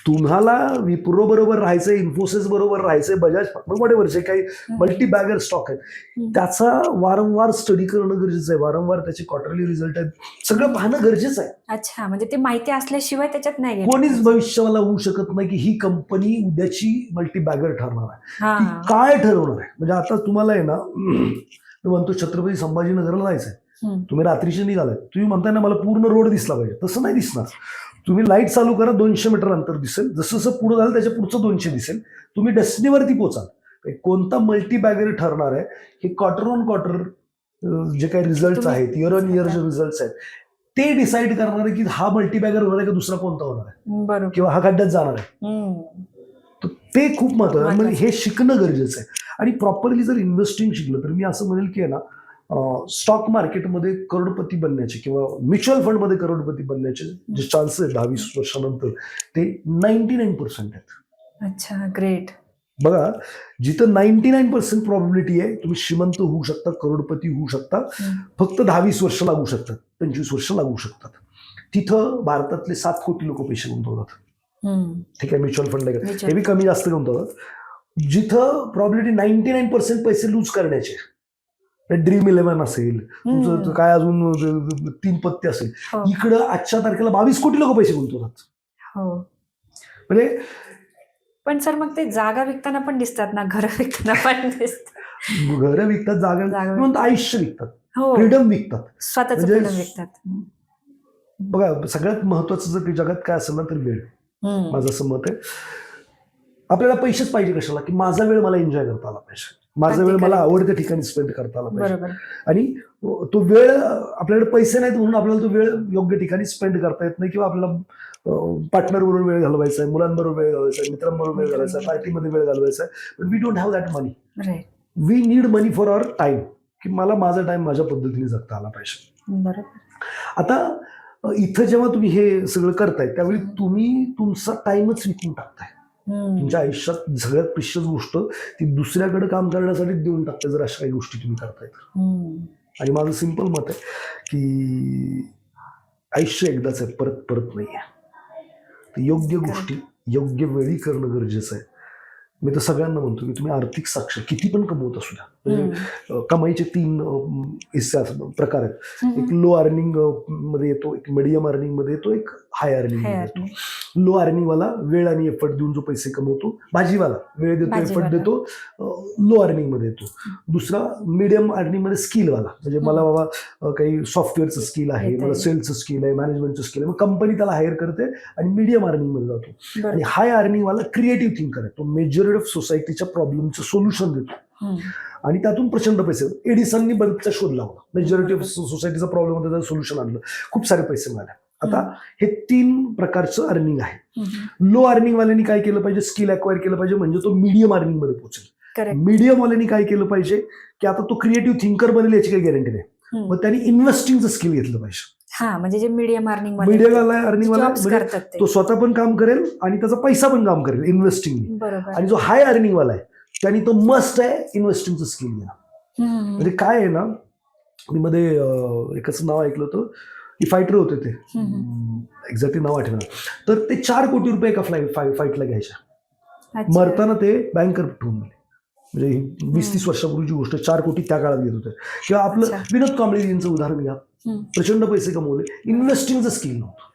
तुम्हाला विप्रो बरोबर राहायचंय, इन्फोसिस बरोबर राहायचंय, बजाज वरचे काही मल्टी बॅगर स्टॉक आहेत, त्याचा वारंवार स्टडी करणं गरजेचं आहे, वारंवार त्याचे क्वार्टरली रिझल्ट आहेत, सगळं पाहणं गरजेचं आहे. अच्छा, म्हणजे ते माहिती असल्याशिवाय त्याच्यात नाही गेलं. कोणीच भविष्याला होऊ शकत नाही की ही कंपनी उद्याची मल्टी बॅगर ठरणार आहे. ती हा. काय ठरवणार आहे? म्हणजे आता तुम्हाला आहे ना, मी म्हणतो छत्रपती संभाजीनगरला जायचंय, तुम्ही रात्रीचे निघालाय, तुम्ही म्हणताय ना मला पूर्ण रोड दिसला पाहिजे, तसं नाही दिसणार. तुम्ही लाईट चालू करा, 200 मीटर अंतर दिसेल, जसं जसं पुढे झालं त्याच्या पुढचं 200 दिसेल, तुम्ही डेस्टिनीवरती पोचाल. कोणता मल्टी बॅगर ठरणार आहे हे क्वार्टर ऑन क्वार्टर जे काही रिझल्ट आहेत, इयर ऑन इयर जे रिझल्ट आहेत ते डिसाईड करणार आहे की हा मल्टी बॅगर होणार आहे का दुसरा कोणता होणार आहे, बरोबर, किंवा हा खड्ड्यात जाणार आहे. तर ते खूप महत्त्वाचं आहे. म्हणजे हे शिकणं गरजेचं आहे. आणि प्रॉपरली जर इन्व्हेस्टिंग शिकलं तर मी असं म्हणेल की आहे ना, स्टॉक मार्केटमध्ये करोडपती बनण्याचे किंवा म्युच्युअल फंडमध्ये करोडपती बनण्याचे जे चान्सेस आहेत 10-20 वर्षानंतर ते 99% आहेत. अच्छा, ग्रेट. बघा, जिथं 99% प्रॉबिलिटी आहे तुम्ही श्रीमंत होऊ शकता, करोडपती होऊ शकता, फक्त 10-20 वर्ष लागू शकतात, 25 वर्ष लागू शकतात, तिथं भारतातले 7 कोटी लोक पैसे गुंतवतात. ठीक आहे, म्युच्युअल फंड हे बी कमी जास्त गुंतवतात. जिथं प्रॉबिलिटी 99% पैसे लूज करण्याचे, ड्रीम 11 असेल, तुमचं काय अजून 3 पत्ते असेल, इकडं आजच्या तारखेला 22 कोटी लोक पैसे गुंतवतात. हो, म्हणजे पण सर मग ते जागा विकताना पण दिसतात ना, घर विकताना पण दिसतात. घरं विकतात, जागा म्हणून आयुष्य विकतात, हो, फ्रीडम विकतात, स्वतःच म्हणजे फ्रीडम विकतात. बघा, सगळ्यात महत्वाचं जर जगात काय असेल ना तर वेळ. माझं असं मत आहे, आपल्याला पैसेच पाहिजे कशाला, की माझा वेळ मला एन्जॉय करता आला पाहिजे, माझा वेळ मला आवडत्या ठिकाणी स्पेंड करता आला पाहिजे. आणि तो वेळ, आपल्याकडे पैसे नाहीत म्हणून आपल्याला तो वेळ योग्य ठिकाणी स्पेंड करता येत नाही, किंवा आपल्याला पार्टनर बरोबर वेळ घालवायचा आहे, मुलांबरोबर वेळ घालवायचा आहे, मित्रांबरोबर वेळ घालवायचा आहे, पार्टीमध्ये वेळ घालवायचा आहे, but we don't have that money. We need money for our time, की मला माझा टाइम माझ्या पद्धतीने जगता आला पाहिजे. आता इथं जेव्हा तुम्ही हे सगळं करताय त्यावेळी तुम्ही तुमचा टाइमच विकून टाकताय. तुमच्या आयुष्यात सगळ्यात प्रिशियस गोष्ट ती दुसऱ्याकडे काम करण्यासाठी देऊन टाकताय जर अशा काही गोष्टी तुम्ही करताय तर. आणि माझं सिंपल मत आहे की आयुष्य एकदाच आहे, परत परत नाही आहे. योग्य गोष्टी योग्य वेळी करणं गरजेचं आहे. मी तर सगळ्यांना म्हणतो की तुम्ही आर्थिक साक्षर किती पण कमवत असू द्या, म्हणजे कमाईचे 3 हिस्से प्रकार आहेत. एक लो अर्निंग मध्ये येतो, एक मिडियम अर्निंग मध्ये येतो, एक हाय अर्निंग मध्ये येतो. लो अर्निंग वाला वेळ आणि एफर्ट देऊन जो पैसे कमवतो, भाजीवाला वेळ देतो, एफर्ट देतो, लो अर्निंग मध्ये येतो. दुसरा मिडियम अर्निंग मध्ये स्किल वाला, म्हणजे मला बाबा काही सॉफ्टवेअरचं स्किल आहे, मला सेल्सचं स्किल आहे, मॅनेजमेंटचं स्किल आहे, मग कंपनी त्याला हायर करते आणि मीडियम अर्निंग मध्ये जातो. आणि हाय अर्निंग वाला क्रिएटिव्ह थिंकर आहे, तो मेजॉरिटी ऑफ सोसायटीच्या प्रॉब्लेमचं सोल्युशन देतो आणि त्यातून प्रचंड पैसे. एडिसननी बल्बचा शोध लावला, मेजॉरिटी ऑफ सोसायटीचा प्रॉब्लेम होता, त्याचं सोल्युशन आणलं, खूप सारे पैसे मिळाले. आता हे 3 प्रकारचं अर्निंग आहे. लो अर्निंग वाल्यांनी काय केलं पाहिजे, स्किल अक्वायर केलं पाहिजे, म्हणजे तो मीडियम अर्निंग मध्ये पोहोचेल. मीडियम वाल्यांनी काय केलं पाहिजे की आता तो क्रिएटिव्ह थिंकर बनेल याची काही गॅरंटी नाही, मग त्यांनी इन्व्हेस्टिंगचं स्किल घेतलं पाहिजे. म्हणजे जे मीडियम अर्निंग वाला म्हणजे तो स्वतः पण काम करेल आणि त्याचा पैसा पण काम करेल इन्व्हेस्टिंग. आणि जो हाय अर्निंग वाला आहे त्यांनी तो मस्ट आहे इन्व्हेस्टिंगचं स्किल घेणं. म्हणजे काय आहे ना, मी मध्ये एकच नाव ऐकलं होतं की फायटर होते ते, एक्झॅक्टली नाव आठवणार, तर ते 4 कोटी रुपये एका फाईटला घ्यायच्या, मरताना ते बँकर ठेवून गेले. म्हणजे 20-30 वर्षापूर्वीची गोष्ट, 4 कोटी त्या काळात घेत होते. किंवा आपलं विनोद कांबळे यांचं उदाहरण घ्या, प्रचंड पैसे कमवले, इन्व्हेस्टिंगचं स्किल नव्हतं.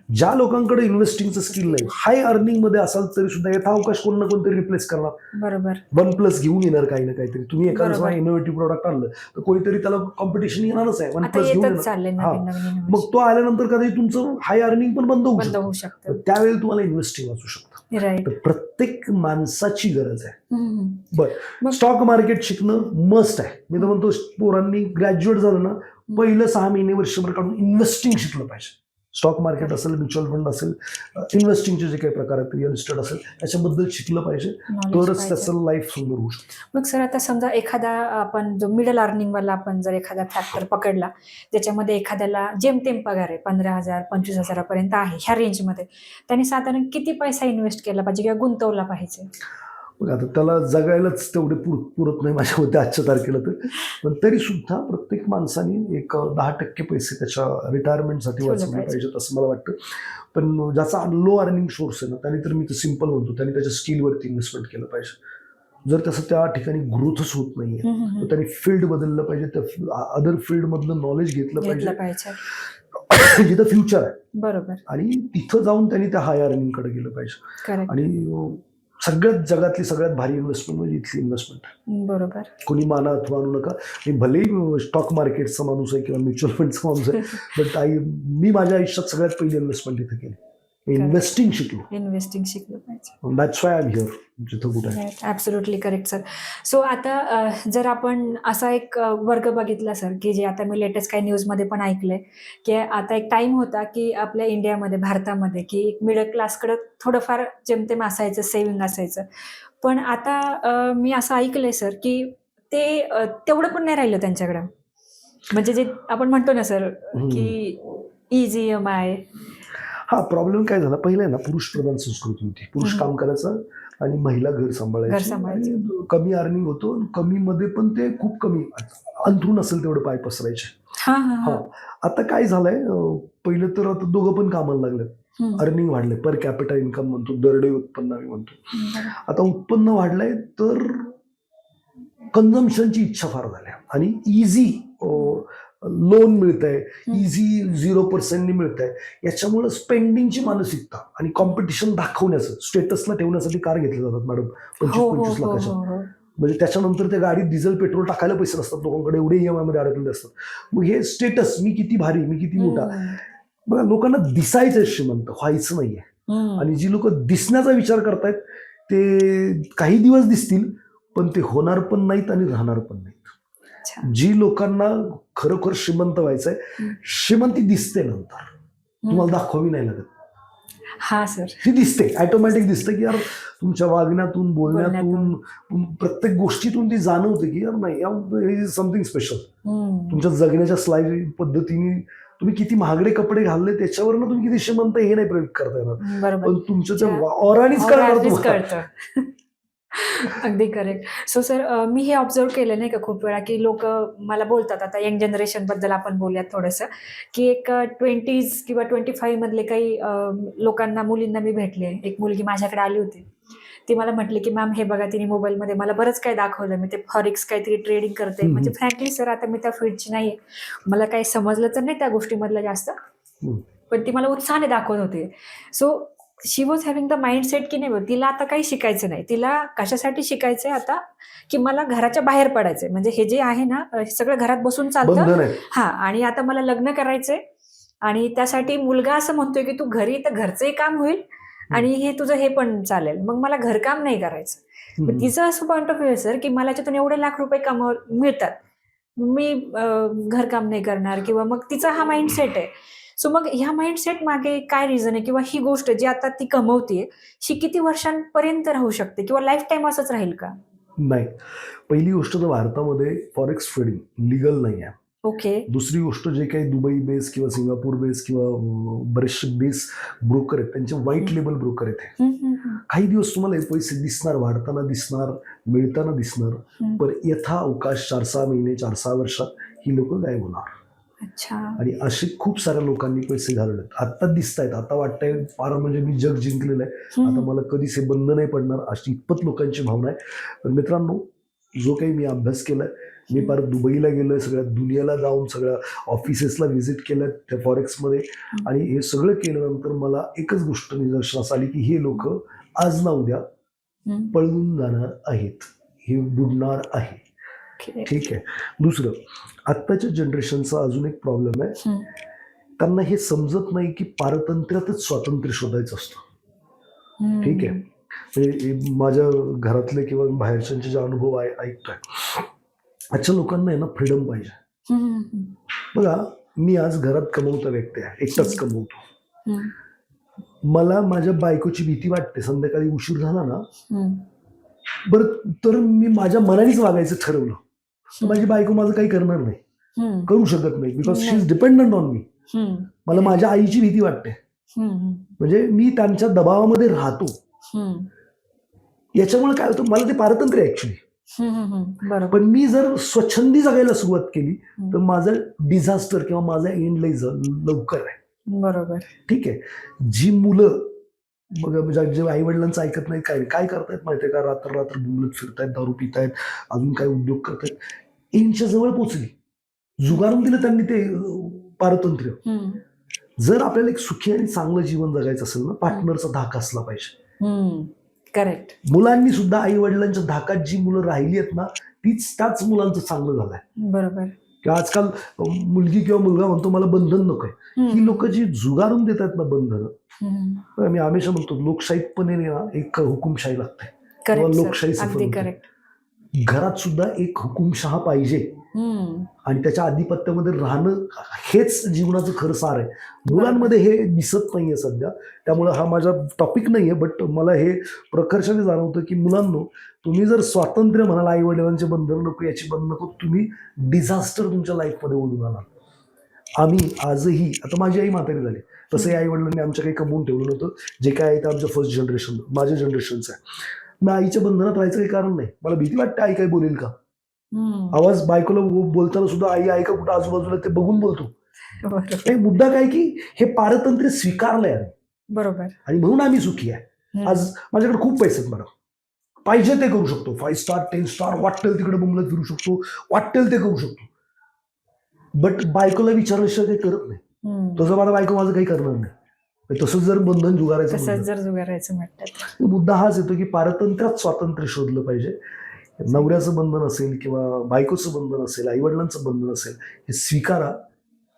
ज्या लोकांकडे इन्व्हेस्टिंगचं स्किल नाही, हाय अर्निंग मध्ये असाल तरी सुद्धा यथावकाश कोण ना कोणतरी रिप्लेस करणार. बरोबर, OnePlus घेऊन येणार काही ना काहीतरी. तुम्ही एखादं इनोव्हेटिव्ह प्रोडक्ट आणलं तर कोणीतरी त्याला कॉम्पिटिशन येणारच आहे, OnePlus घेऊन येणार. मग तो आल्यानंतर कदाचित तुमचं हाय अर्निंग पण बंद होऊ शकतं, त्यावेळी तुम्हाला इन्व्हेस्टिंग वाचू शकतं. प्रत्येक माणसाची गरज आहे. बरं, स्टॉक मार्केट शिकणं मस्ट आहे. मी तर म्हणतो पोरांनी ग्रॅज्युएट झालं ना, पहिलं 6 महिने वर्षभर काढून इन्व्हेस्टिंग शिकलं पाहिजे. स्टॉक मार्केट असेल, म्युच्युअल फंड असेल, इन्व्हेस्टिंगचे जे काही प्रकार आहेत, रिअल इस्टेट असेल, त्याच्याबद्दल शिकलं पाहिजे, तरच त्याचं लाईफ सुंदर होऊ शकतं. मग सर आता समजा एखादा आपण जो मिडल अर्निंग वाला आपण जर एखादा फॅक्टर पकडला, त्याच्यामध्ये एखाद्याला जेमतेम पगार आहे 15,000 25,000 पर्यंत आहे, ह्या रेंजमध्ये, त्याने साधारण किती पैसा इन्व्हेस्ट केला पाहिजे किंवा गुंतवला पाहिजे? मग आता त्याला जगायलाच तेवढे पुरत नाही माझ्या मते आजच्या तारखेला तर. पण तरी सुद्धा प्रत्येक माणसाने एक 10% पैसे त्याच्या रिटायरमेंटसाठी ठेवले वाचवले पाहिजे. पाहिजेत असं मला वाटतं. पण ज्याचा लो अर्निंग सोर्स आहे ना, त्याने तर मी तर सिम्पल म्हणतो, त्याने त्याच्या स्किलवरती इन्व्हेस्टमेंट केलं पाहिजे. जर त्याचं त्या ठिकाणी ग्रोथच होत नाहीये तर त्याने फील्ड बदललं पाहिजे, त्या अदर फील्डमधलं नॉलेज घेतलं घेतलं पाहिजे पाहिजे. जिथं फ्युचर आहे, बरोबर. आणि तिथं जाऊन त्यांनी त्या हाय अर्निंगकडे गेलं पाहिजे. करेक्ट. आणि सगळ्यात जगातली सगळ्यात भारी इन्व्हेस्टमेंट म्हणजे इथली इन्व्हेस्टमेंट आहे. बरोबर. कोणी माना अथवा आणू नका, मी भलेही स्टॉक मार्केटचा माणूस आहे किंवा म्युच्युअल फंडचा माणूस आहे, बट मी माझ्या आयुष्यात सगळ्यात पहिली इन्व्हेस्टमेंट इथे केली. इन्व्हेस्टिंग शिकलो. इन्व्हेस्टिंग शिकलं पाहिजे. That's why I am here. जिथं कुठे आहे. Absolutely correct sir. सो आता जर आपण असा एक वर्ग बघितला सर, की जे आता मी लेटेस्ट काही न्यूजमध्ये पण ऐकलंय, की आता एक टाइम होता की आपल्या इंडियामध्ये, भारतामध्ये, की एक मिडल क्लासकडं थोडंफार जेमतेम असायचं, सेव्हिंग असायचं. पण आता मी असं ऐकलंय सर की ते तेवढं पण नाही राहिलं त्यांच्याकडं. म्हणजे जे आपण म्हणतो ना सर की इझी EMI. हा प्रॉब्लेम काय झाला, पहिला ना पुरुष प्रधान संस्कृती होती. पुरुष काम करायचं आणि महिला घर सांभाळायची. आणि कमी अर्निंग होतो, कमी मध्ये पण ते खूप कमी, अंथरूण असेल तेवढं पाय पसरायचे. हा आता काय झालंय, पहिलं तर आता दोघं पण कामाला लागले, अर्निंग वाढले, पर कॅपिटल इन्कम म्हणतो, दरडोई उत्पन्न आम्ही म्हणतो. आता उत्पन्न वाढलंय तर कन्झम्पशनची इच्छा फार झाल्या, आणि इझी लोन मिळत आहे, इझी 0% मिळत आहे. याच्यामुळे स्पेंडिंगची मानसिकता आणि कॉम्पिटिशन दाखवण्याचं, स्टेटसला ठेवण्यासाठी कार घेतले जातात मॅडम 25-25 लाखाच्या. म्हणजे त्याच्यानंतर त्या गाडीत डिझेल पेट्रोल टाकायला पैसे नसतात लोकांकडे, एवढे EMI मध्ये अडकलेले असतात. मग हे स्टेटस, मी किती भारी, मी किती मोठा. बघा, लोकांना दिसायचं श्रीमंत, व्हायचं नाहीये. आणि जी लोक दिसण्याचा विचार करतायत ते काही दिवस दिसतील, पण ते होणार पण नाहीत आणि राहणार पण नाहीत. जी लोकांना खरोखर श्रीमंत व्हायचंय, श्रीमंती दिसते नंतर, तुम्हाला दाखवावी नाही लागत. हा सर, ती दिसते, ऑटोमॅटिक दिसते की यार तुमच्या वागण्यातून, बोलण्यातून, प्रत्येक गोष्टीतून ती जाणवते की यार नाही, इज समथिंग स्पेशल. तुमच्या जगण्याच्या स्लाईड पद्धतीने तुम्ही किती महागडे कपडे घालले त्याच्यावरनं तुम्ही किती श्रीमंत हे नाही प्रयोग करता येणार, पण तुमच्या त्या ऑरानीच कळतं. अगदी करेक्ट. सो सर, मी हे ऑब्झर्व केलं नाही का खूप वेळा, की लोक मला बोलतात, आता यंग जनरेशन बद्दल आपण बोलूयात थोडंसं, की एक 20s किंवा 25 मधले काही लोकांना, मुलींना मी भेटले. एक मुलगी माझ्याकडे आली होती, ती मला म्हटली की मॅम हे बघा, तिने मोबाईलमध्ये मला बरंच काय दाखवलं, मी ते फॉरेक्स काहीतरी ट्रेडिंग करते. म्हणजे फ्रँकली सर, आता मी त्या फील्डची नाही, मला काही समजलं तर नाही त्या गोष्टीमधलं जास्त, पण ती मला उत्साहाने दाखवत होती. So she was having the mindset की नाही, तिला आता काही शिकायचं नाही, तिला कशासाठी शिकायचंय आता, की मला घराच्या बाहेर पडायचंय. म्हणजे हे जे आहे ना, हे सगळं घरात बसून चालतं. हा, आणि आता मला लग्न करायचंय, आणि त्यासाठी मुलगा असं म्हणतोय की तू घरी, तर घरचंही काम होईल आणि हे तुझं हे पण चालेल, मग मला घरकाम नाही करायचं. तिचं असं पॉईंट ऑफ व्ह्यू सर, की मला याच्यातून एवढे लाख रुपये मिळतात, मी घरकाम नाही करणार, किंवा मग तिचा हा माइंडसेट आहे. सो मग ह्या माइंडसेट मागे काय रिझन आहे, किंवा ही गोष्ट जी आता ती कमवतीये, ही किती वर्षांपर्यंत राहू शकते, किंवा लाईफ टाईम असंच राहील का? नाही, पहिली गोष्ट तर भारतामध्ये फॉरेक्स ट्रेडिंग लीगल नाही आहे. ओके. दुसरी गोष्ट, जे काही दुबई बेस किंवा सिंगापूर बेस किंवा बरेचसे बेस ब्रोकर आहेत, त्यांचे व्हाईट लेबल ब्रोकर आहेत. काही दिवस तुम्हाला हे पैसे दिसणार, वाढताना दिसणार, मिळताना दिसणार, पण यथा अवकाश 4-6 महिने, 4-6 वर्षात ही लोक गायब होणार. आणि असे खूप साऱ्या लोकांनी पैसे घालवलेत. आता दिसत आहेत, आता वाटतंय फार म्हणजे मी जग जिंकलेलं आहे, आता मला कधीच हे बंद नाही पडणार, अशी इतपत लोकांची भावना आहे. पण मित्रांनो, जो काही मी अभ्यास केलाय, मी फार दुबईला गेलोय, सगळ्या दुनियाला जाऊन सगळ्या ऑफिसेसला व्हिजिट केल्या त्या फॉरेक्समध्ये, आणि हे सगळं केल्यानंतर मला एकच गोष्ट निदर्शनास आली की हे लोक आज ना उद्या पळून जाणार आहेत, हे बुडणार आहे. ठीक आहे. दुसरं, आत्ताच्या जनरेशनचा अजून एक प्रॉब्लेम आहे, त्यांना हे समजत नाही की पारतंत्र्यातच स्वातंत्र्य शोधायचं असतं. ठीक आहे. म्हणजे माझ्या घरातले किंवा बाहेरच्यांचे जे अनुभव ऐकतोय, आजच्या लोकांना आहे ना फ्रीडम पाहिजे. बघा, मी आज घरात कमवता व्यक्ती आहे, एकटाच कमवतो. मला माझ्या बायकोची भीती वाटते, संध्याकाळी उशीर झाला ना, बरं तर मी माझ्या मनानेच वागायचं ठरवलं, माझी बायको माझं काही करणार नाही, करू शकत नाही, because she is dependent on me. मला माझ्या आईची भीती वाटते, म्हणजे मी त्यांच्या दबावामध्ये राहतो. याच्यामुळे काय होतं, मला ते पारतंत्र्य आहे ऍक्च्युली. बरोबर. पण मी जर स्वच्छंदी जगायला सुरुवात केली तर माझं डिझास्टर किंवा माझा एंड लवकर आहे. बरोबर. ठीक आहे. जी मुलं मग जे आई वडिलांचं ऐकत नाही, काय करतायत माहितीये का, रात्र रात्र बुमलत फिरतायत, दारू पितायत, अजून काय उद्योग करतायत, एंडच्या जवळ पोचली. जुगारून दिलं त्यांनी ते पारतंत्र्य. जर आपल्याला एक सुखी आणि चांगलं जीवन जगायचं असेल ना, पार्टनरचा धाक असला पाहिजे. करेक्ट. मुलांनी सुद्धा आई वडिलांच्या धाकात जी मुलं राहिली आहेत ना, त्याच मुलांचं चांगलं झालंय. बरोबर. किंवा आजकाल मुलगी किंवा मुलगा म्हणतो मला बंधन नकोय. ही लोक जी जुगारून देतात ना बंधन, मी हमेशा म्हणतो लोकशाहीपणे ना एक हुकुमशाही लागते किंवा लोकशाही सफल अगदी होते. करेक्ट. घरात सुद्धा एक हुकुमशहा पाहिजे आणि त्याच्या आधिपत्यामध्ये राहणं हेच जीवनाचं खरं सार आहे. मुलांमध्ये हे दिसत नाहीये सध्या, त्यामुळे हा माझा टॉपिक नाहीये, बट मला हे प्रकर्षाने जाणवतं की मुलांनो, तुम्ही जर स्वातंत्र्य म्हणाल, आई वडिलांचे बंधन नको, याची बंधन नको, तुम्ही डिझास्टर तुमच्या लाईफमध्ये ओढून आलाल. आम्ही आजही, आता माझी आई म्हातारी झाली, तसंही आई वडिलांनी आमच्या काही कमवून ठेवलं नव्हतं. जे काय आहे ते आमचं फर्स्ट जनरेशन, माझ्या जनरेशनचं आहे. मी आईच्या बंधनात राहायचं काही कारण नाही. मला भीती वाटते आई काय बोलेल का. आवाज बायकोला बोलताना सुद्धा आई का कुठं आजूबाजूला ते बघून बोलतो. एक मुद्दा काय की हे पारतंत्र्य स्वीकारलंय आम्ही. बरोबर. आणि म्हणून आम्ही सुखी आहे. आज माझ्याकडे खूप पैसे आहेत, मला पाहिजे ते करू शकतो. 5 स्टार 10 स्टार वाटेल तिकडे मुंबईत फिरू शकतो, वाटेल ते करू शकतो. बट बायकोला विचारल्याशिवाय ते करत नाही. तसं मला बायको माझं काही करणार नाही. तसंच जर बंधन जुगारायचं म्हटलं, मुद्दा हाच येतो की पारतंत्र्यात स्वातंत्र्य शोधलं पाहिजे. नवऱ्याचं बंधन असेल किंवा बायकोचं बंधन असेल, आई वडिलांचं बंधन असेल, हे स्वीकारा.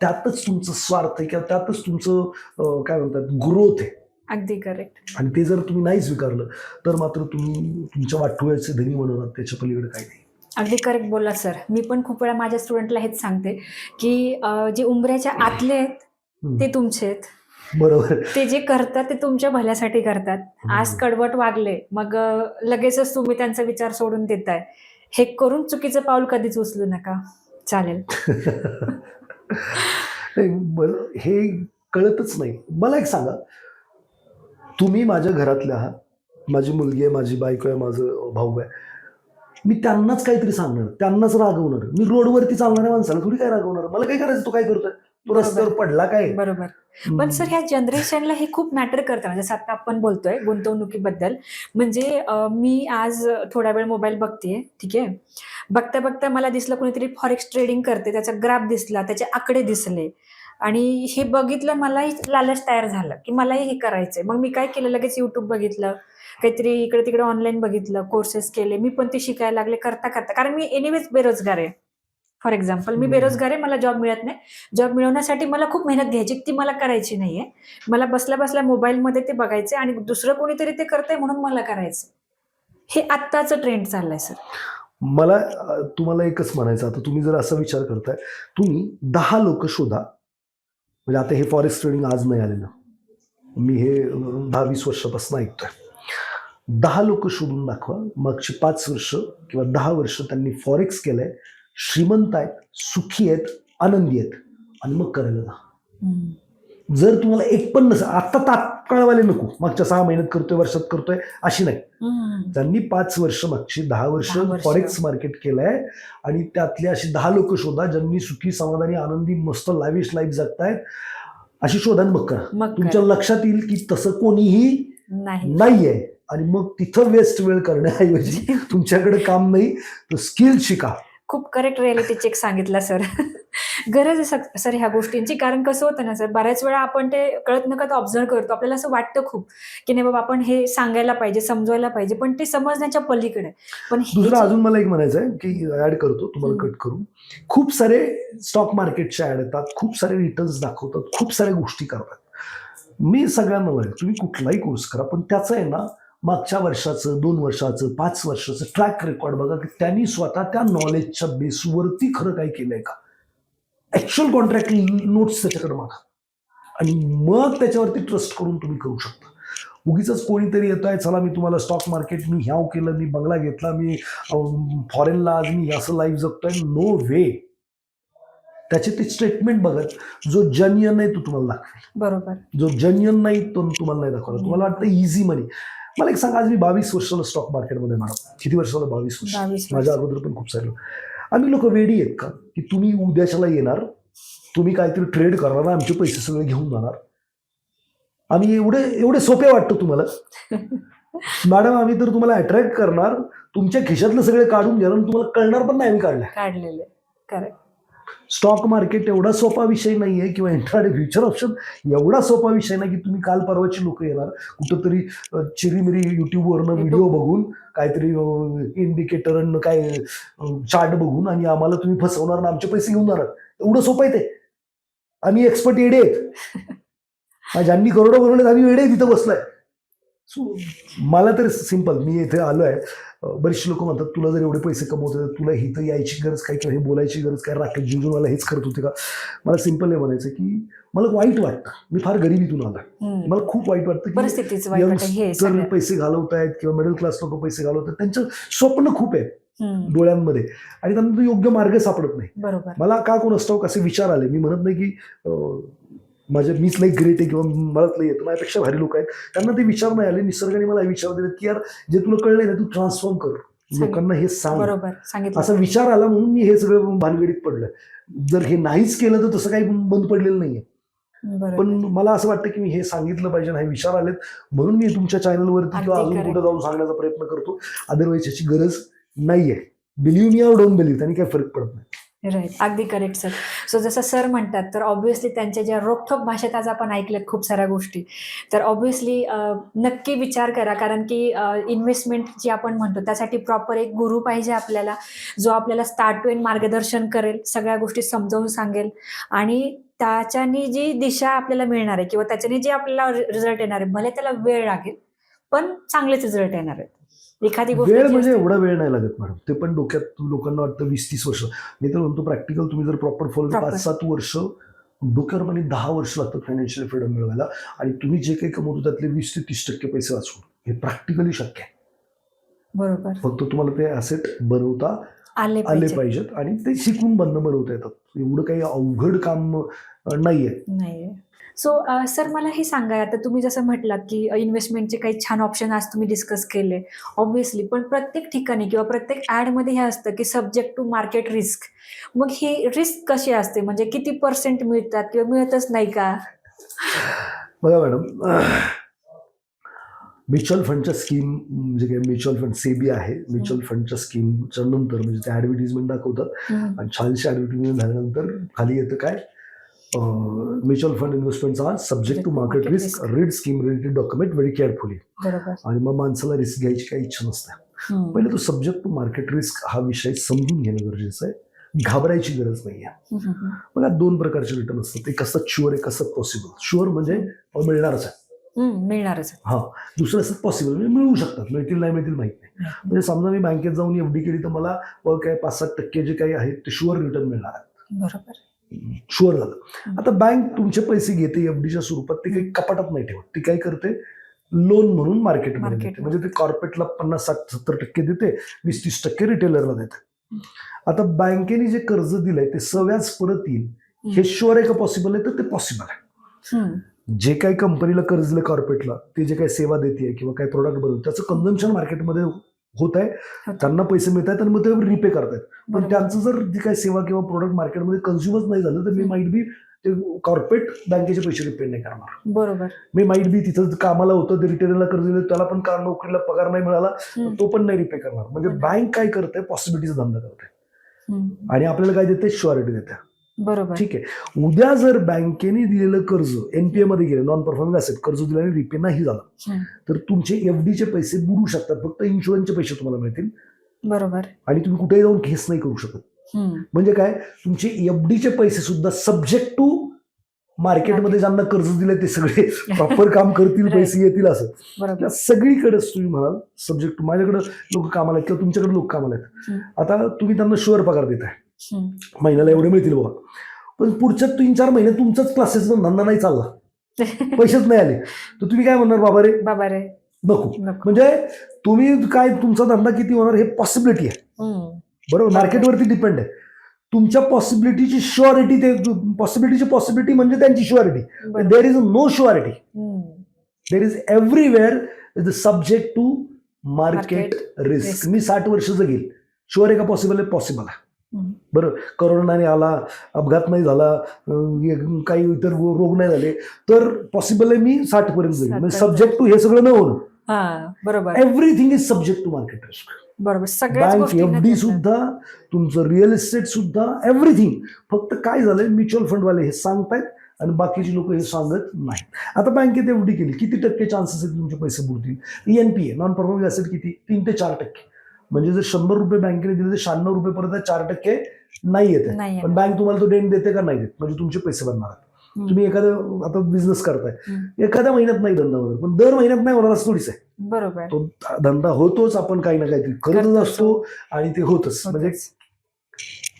त्यातच तुमचं स्वार्थ आहे किंवा त्यातच तुमचं काय म्हणतात ग्रोथ आहे. अगदी करेक्ट. आणि ते जर तुम्ही नाही स्वीकारलं तर मात्र तुम्ही तुमच्या वाटोळ्याचे धनी होणार, त्याच्या पलीकडे काही नाही. अगदी करेक्ट बोला सर. मी पण खूप वेळा माझ्या स्टुडंटला हेच सांगते की जे उंबऱ्याच्या आतले आहेत ते तुमचे आहेत. बरोबर. ते जे करतात ते तुमच्या भल्यासाठी करतात. आज कडवट वागले मग लगेचच तुम्ही त्यांचा विचार सोडून देताय, हे करून चुकीचं पाऊल कधीच उचलू नका. चालेल. हे कळतच नाही. मला एक सांगा, तुम्ही माझ्या घरातल्या आहात, माझी मुलगी आहे, माझी बायको आहे, माझं भाऊ आहे, मी त्यांनाच काहीतरी सांगणार, त्यांनाच रागवणार. मी रोडवरती चालणाऱ्या माणसाला थोडी काय रागवणार. मला काय करायचं, तो काय करतोय, तो रस्त्यावर पडला काय. बरोबर. पण सर ह्या जनरेशनला हे खूप मॅटर करतं. जसं आता आपण बोलतोय गुंतवणुकीबद्दल, म्हणजे मी आज थोडा वेळ मोबाईल बघतेय, ठीक आहे, बघता बघता मला दिसलं कोणीतरी फॉरेक्स ट्रेडिंग करते, त्याचा ग्राफ दिसला, त्याचे आकडे दिसले आणि हे बघितलं, मलाही लालच तयार झालं की मलाही हे करायचंय. मग मी काय केलं, लगेच युट्यूब बघितलं, काहीतरी इकडे तिकडे ऑनलाईन बघितलं, कोर्सेस केले, मी पण ते शिकायला लागले करता करता. कारण मी एनिवेज बेरोजगार आहे. फॉर एक्झाम्पल मी बेरोजगार आहे, मला जॉब मिळत नाही. जॉब मिळवण्यासाठी मला खूप मेहनत घ्यायची, ती मला करायची नाहीये. मला बसल्या बसल्या मोबाईलमध्ये ते बघायचे आणि दुसरं कोणीतरी ते करतंय म्हणून मला करायचं. हे आत्ताचं ट्रेंड चाललंय सर. मला तुम्हाला एकच म्हणायचं, आता तुम्ही जर असा विचार करताय, तुम्ही 10 लोक शोधा. म्हणजे आता हे फॉरेक्स ट्रेडिंग आज नाही आलेलं, मी हे 10-20 वर्षापासून ऐकतोय. 10 लोक शोधून दाखवा, मागची 5 वर्ष किंवा 10 वर्ष त्यांनी फॉरेक्स केलंय, श्रीमंत आहेत, सुखी आहेत, आनंदी आहेत, आणि मग करायला जा. जर तुम्हाला एक पण नसेल, आता तात्काळवाले नको, मागच्या 6 महिन्यात करतोय, वर्षात करतोय, अशी नाही. त्यांनी 5 वर्ष, मागची 10 वर्ष फॉरेक्स मार्केट केलंय आणि त्यातले अशी 10 लोक शोधा ज्यांनी सुखी, समाधानी, आनंदी, मस्त लाविश लाईफ जगतायत. अशी शोधा मग करा. तुमच्या लक्षात येईल की तसं कोणीही नाहीये. आणि मग तिथं वेस्ट वेळ करण्याऐवजी तुमच्याकडे काम नाही तर स्किल शिका. खूप करेक्ट रियालिटी चेक सांगितला सर. गरज आहे सर ह्या गोष्टींची. कारण कसं होतं ना सर, बऱ्याच वेळा आपण ते कळत नकळत ऑब्झर्व करतो, आपल्याला असं वाटतं खूप की नाही बाबा आपण हे सांगायला पाहिजे, समजवायला पाहिजे, पण ते समजण्याच्या पलीकडे. पण दुसरं अजून मला एक म्हणायचं आहे की ऍड करतो तुम्हाला कट करून, खूप सारे स्टॉक मार्केटचे ऍड येतात, खूप सारे रिटर्न्स दाखवतात, खूप साऱ्या गोष्टी करतात. मी सगळ्यांना म्हणेन तुम्ही कुठलाही कोर्स करा, पण त्याचं आहे ना मागच्या वर्षाचं, 2 वर्षाचं, 5 वर्षाचं ट्रॅक रेकॉर्ड बघा की त्यांनी स्वतः त्या नॉलेजच्या बेसवरती खरं काय केलंय का. ऍक्च्युअल कॉन्ट्रॅक्ट नोट्स त्याच्याकडे मागा आणि मग त्याच्यावरती ट्रस्ट करून तुम्ही करू शकता. उगीच कोणीतरी येत आहे, चला मी तुम्हाला स्टॉक मार्केट, मी ह्याव केलं, मी बंगला घेतला, मी फॉरेनला, आज मी असं लाईफ जगतोय, नो वे. त्याचे ते स्टेटमेंट बघत, जो जेन्युइन आहे तो तुम्हाला दाखवेल. बरोबर. जो जेन्युइन नाही तो तुम्हाला नाही दाखवला. तुम्हाला वाटतं इझी मनी. मला एक सांगा, आज मी 22 वर्षाला स्टॉक मार्केटमध्ये मॅडम. किती वर्षाला? 22 वर्ष. 22 माझ्या अगोदर पण खूप सारे लोक. आम्ही लोक वेडी आहेत का की तुम्ही उद्याच्याला येणार, तुम्ही काहीतरी ट्रेड करणार, आमचे पैसे सगळे घेऊन जाणार? आम्ही एवढे सोपे वाटतं तुम्हाला? मॅडम आम्ही तर तुम्हाला अट्रॅक्ट करणार, तुमच्या खिशातले सगळे काढून घेणार, तुम्हाला कळणार पण नाही आम्ही काढलेले. करेक्ट. स्टॉक मार्केट एवढा सोपा विषय नाहीये किंवा इंट्राडे फ्युचर ऑप्शन एवढा सोपा विषय नाही की तुम्ही काल परवाची लोक येणार कुठंतरी चिरीमिरी युट्यूबवरनं व्हिडिओ बघून काहीतरी इंडिकेटर काय चार्ट बघून आणि आम्हाला तुम्ही फसवणार आणि आमचे पैसे घेऊन जाणार. एवढं सोपं आहे ते? आम्ही एक्सपर्ट येडे आहेत. ज्यांनी करोडो बनवले आम्ही वेडे तिथं बसलोय. सो मला तर सिम्पल, मी इथे आलो आहे. बरेचसे लोक म्हणतात तुला जर एवढे पैसे कमवते तुला इथं यायची गरज काय किंवा हे बोलायची गरज काय, राकेश जुंजूनवाला हेच करत होते का? मला सिम्पल हे म्हणायचं की मला वाईट वाटतं, मी फार गरिबीतून आला, मला खूप वाईट वाटतं परिस्थितीच की वाईट वाटतं. हे यंगस्टर सगळं. पैसे घालवत आहेत किंवा मिडल क्लास लोक पैसे घालवत आहेत, त्यांचं स्वप्न खूप आहे डोळ्यांमध्ये आणि त्यांना तो योग्य मार्ग सापडत नाही. बरोबर. मला का कोण असतो असे विचार आले. मी म्हणत नाही की मीच लई ग्रेट आहे किंवा मलाच लई येतं, माझ्यापेक्षा भारी लोक आहेत, त्यांना ते विचार नाही आले. निसर्गाने मला हे विचार दिले की यार जे तुला कळलंय ना तू ट्रान्सफॉर्म कर, लोकांना हे सांग. बरोबर सांगितलं. असा विचार आला म्हणून मी हे सगळं भानगडीत पडलं. जर हे नाहीच केलं तर तसं काही बंद पडलेलं नाहीये. पण मला असं वाटतं की मी हे सांगितलं पाहिजे, हे विचार आलेत म्हणून मी तुमच्या चॅनलवरती किंवा अजून कुठे जाऊन सांगण्याचा प्रयत्न करतो. अदरवाईज याची गरज नाहीये. बिलीव्ह मी और डोंट बिलीव्ह, त्यांनी काही फरक पडत नाही. राईट. अगदी करेक्ट सर. सो जसं सर म्हणतात तर ऑब्व्हियसली त्यांच्या ज्या रोखठोक भाषेत आज आपण ऐकल्यात खूप साऱ्या गोष्टी, तर ऑब्व्हियसली नक्की विचार करा. कारण की इन्व्हेस्टमेंट जी आपण म्हणतो त्यासाठी प्रॉपर एक गुरु पाहिजे आपल्याला, जो आपल्याला स्टार्ट टू एंड मार्गदर्शन करेल, सगळ्या गोष्टी समजावून सांगेल आणि त्याच्याने जी दिशा आपल्याला मिळणार आहे किंवा त्याच्याने जे आपल्याला रिझल्ट येणार आहे, भले त्याला वेळ लागेल पण चांगलेच रिझल्ट येणार आहेत. एखादी गोष्ट वेळ जी म्हणजे असते- एवढा वेळ नाही लागत मॅडम. ते पण डोक्यात लोकांना वाटतं 20-30 वर्ष. मी तर म्हणतो प्रॅक्टिकल तुम्ही जर प्रॉपर फॉलो Proper. 5-7 वर्ष, डोक्यावर म्हणजे 10 वर्ष लागतात फायनान्शियल फ्रीडम मिळवायला आणि तुम्ही जे काही कमवतो त्यातले 20 ते 30% पैसे वाचवून. हे प्रॅक्टिकली शक्य आहे. बरोबर. फक्त तुम्हाला ते ॲसेट बनवता आले आले पाहिजेत आणि ते शिकून बनवता येतात. एवढं काही अवघड काम नाहीये. नाही. सो सर मला हे सांगा, आता तुम्ही जसं म्हटलात की इन्व्हेस्टमेंटचे काही छान ऑप्शन आज तुम्ही डिस्कस केले ऑब्व्हियसली, पण प्रत्येक ठिकाणी किंवा प्रत्येक ॲडमध्ये हे असतं की सब्जेक्ट टू मार्केट रिस्क. मग ही रिस्क कशी असते, म्हणजे किती % मिळतात किंवा मिळतच नाही का? बघा मॅडम, म्युच्युअल फंडच्या स्कीम म्हणजे काय, म्युच्युअल फंड सेबी आहे, म्युच्युअल फंडच्या स्कीमच्या नंतर म्हणजे ते ॲडव्हर्टिजमेंट दाखवतात आणि छानशी ॲडव्हर्टिजमेंट झाल्यानंतर खाली येतं काय, mutual fund investments are subject to market risk, read scheme related document very carefully. बरोबर. आणि मग माणसाला रिस्क घ्यायची काही इच्छा नसते. पहिले तो सब्जेक्ट टू मार्केट रिस्क हा विषय समजून घेणं गरजेचं आहे. घाबरायची गरज नाही आहे. बघा 2 प्रकारचे रिटर्न असतात. एक असतात शुअर, एक असतात पॉसिबल. शुअर म्हणजे मिळणारच आहे, मिळणारच. हा. दुसरं असतात पॉसिबल म्हणजे मिळू शकतात, मिळतील नाही मिळतील माहित नाही. म्हणजे समजा मी बँकेत जाऊन एफडी केली तर मला काय 5-7% जे काही आहेत ते शुअर रिटर्न मिळणार आहेत. बरोबर. शुअर झालं. आता बँक तुमचे पैसे घेते एफडीच्या स्वरूपात, ते काही कपाटात नाही ठेवत, ती काय करते लोन म्हणून मार्केटमध्ये देते. म्हणजे ते कॉर्पोरेटला 50-60-70% देते, 20-30% रिटेलरला देते. आता बँकेने जे कर्ज दिलंय ते सव्याज परत येईल, हे शुअर आहे का पॉसिबल आहे, तर ते पॉसिबल आहे. जे काही कंपनीला कर्ज दिलं कॉर्पोरेटला, ते जे काही सेवा देते किंवा काही प्रोडक्ट बनवते त्याचं कन्झम्पशन मार्केटमध्ये होत आहे, त्यांना पैसे मिळत आहेत आणि मग ते रिपे करतायत. पण त्यांचं जर जी काही सेवा किंवा प्रोडक्ट मार्केटमध्ये कन्झ्युमच नाही झालं तर मी माईट बी ते कॉर्पोरेट बँकेचे पैसे रिपेड नाही करणार. बरोबर. मी माईट बी तिथं कामाला होतं, ते रिटेलरला कर्ज दिलं, त्याला पण नोकरीला पगार नाही मिळाला, तो पण नाही रिपे करणार. म्हणजे बँक काय करते, पॉसिबिलिटीचा धंदा करते आणि आपल्याला काय देते, शुअरिटी देते. बरोबर. ठीक आहे. उद्या जर बँकेने दिलेलं कर्ज एनपीए मध्ये गेलं, नॉन परफॉर्मिंग असेट, कर्ज दिल्याने रिपे नाही झाला तर तुमचे एफडीचे पैसे बुडू शकतात. फक्त इन्शुरन्सचे पैसे तुम्हाला मिळतील. बरोबर. आणि तुम्ही कुठेही जाऊन केस नाही करू शकत. म्हणजे काय, तुमचे एफडीचे पैसे सुद्धा सब्जेक्ट टू मार्केटमध्ये ज्यांना कर्ज दिले ते सगळे प्रॉपर काम करतील, पैसे येतील. असं सगळीकडेच तुम्ही म्हणाल सब्जेक्ट टू. माझ्याकडे लोक कामाला आहेत किंवा तुमच्याकडे लोक कामाला आहेत, आता तुम्ही त्यांना शुअर पगार देताय, महिन्याला एवढे मिळतील बाबा, पण पुढच्या 3-4 महिने तुमचाच क्लासेसचा धंदा नाही चालला, पैसेच नाही आले, तर तुम्ही काय म्हणणार, बाबा रे नको. म्हणजे तुम्ही काय, तुमचा धंदा किती होणार हे पॉसिबिलिटी आहे. बरोबर. मार्केटवरती डिपेंड आहे. तुमच्या पॉसिबिलिटीची शुअरिटी, ते पॉसिबिलिटी म्हणजे त्यांची surety. There is no surety. There is everywhere is the subject to market risk. मी 60 वर्ष जगेल, शुअर आहे का पॉसिबल आहे? पॉसिबल आहे. बरं, करोना नाही आला, अपघात नाही झाला, काही इतर रोग नाही झाले, तर पॉसिबल आहे मी 60 पर्यंत जगेल. म्हणजे सब्जेक्ट टू हे सगळं न होणं. बरोबर, everything is subject to market risk. बरोबर, सगळ्याच बँक, गोष्टी एफडी सुद्धा, तुमचं रिअल इस्टेट सुद्धा, एव्हरीथिंग. फक्त काय झालंय, म्युच्युअल फंडवाले हे सांगतायत आणि बाकीची लोक हे सांगत नाही. आता बँकेत एफडी केली, किती टक्के चान्सेस आहेत तुमचे पैसे बुडतील? ENPA, नॉन परफॉर्मिंग ऍसेट, किती? 3 ते 4%. म्हणजे जर 100 रुपये बँकेने दिले तर 96 रुपये परत 4% नाही येते. पण बँक तुम्हाला तो डेंट देते का? नाही देत. म्हणजे तुमचे पैसे बनणार आहेत. तुम्ही एखादा आता बिझनेस करताय, एखाद्या महिन्यात नाही धंदा होणार, पण दर महिन्यात नाही होणार असं थोडीच आहे. बरोबर, तो धंदा होतोच, आपण काही ना काहीतरी करत असतो आणि ते होतच. म्हणजे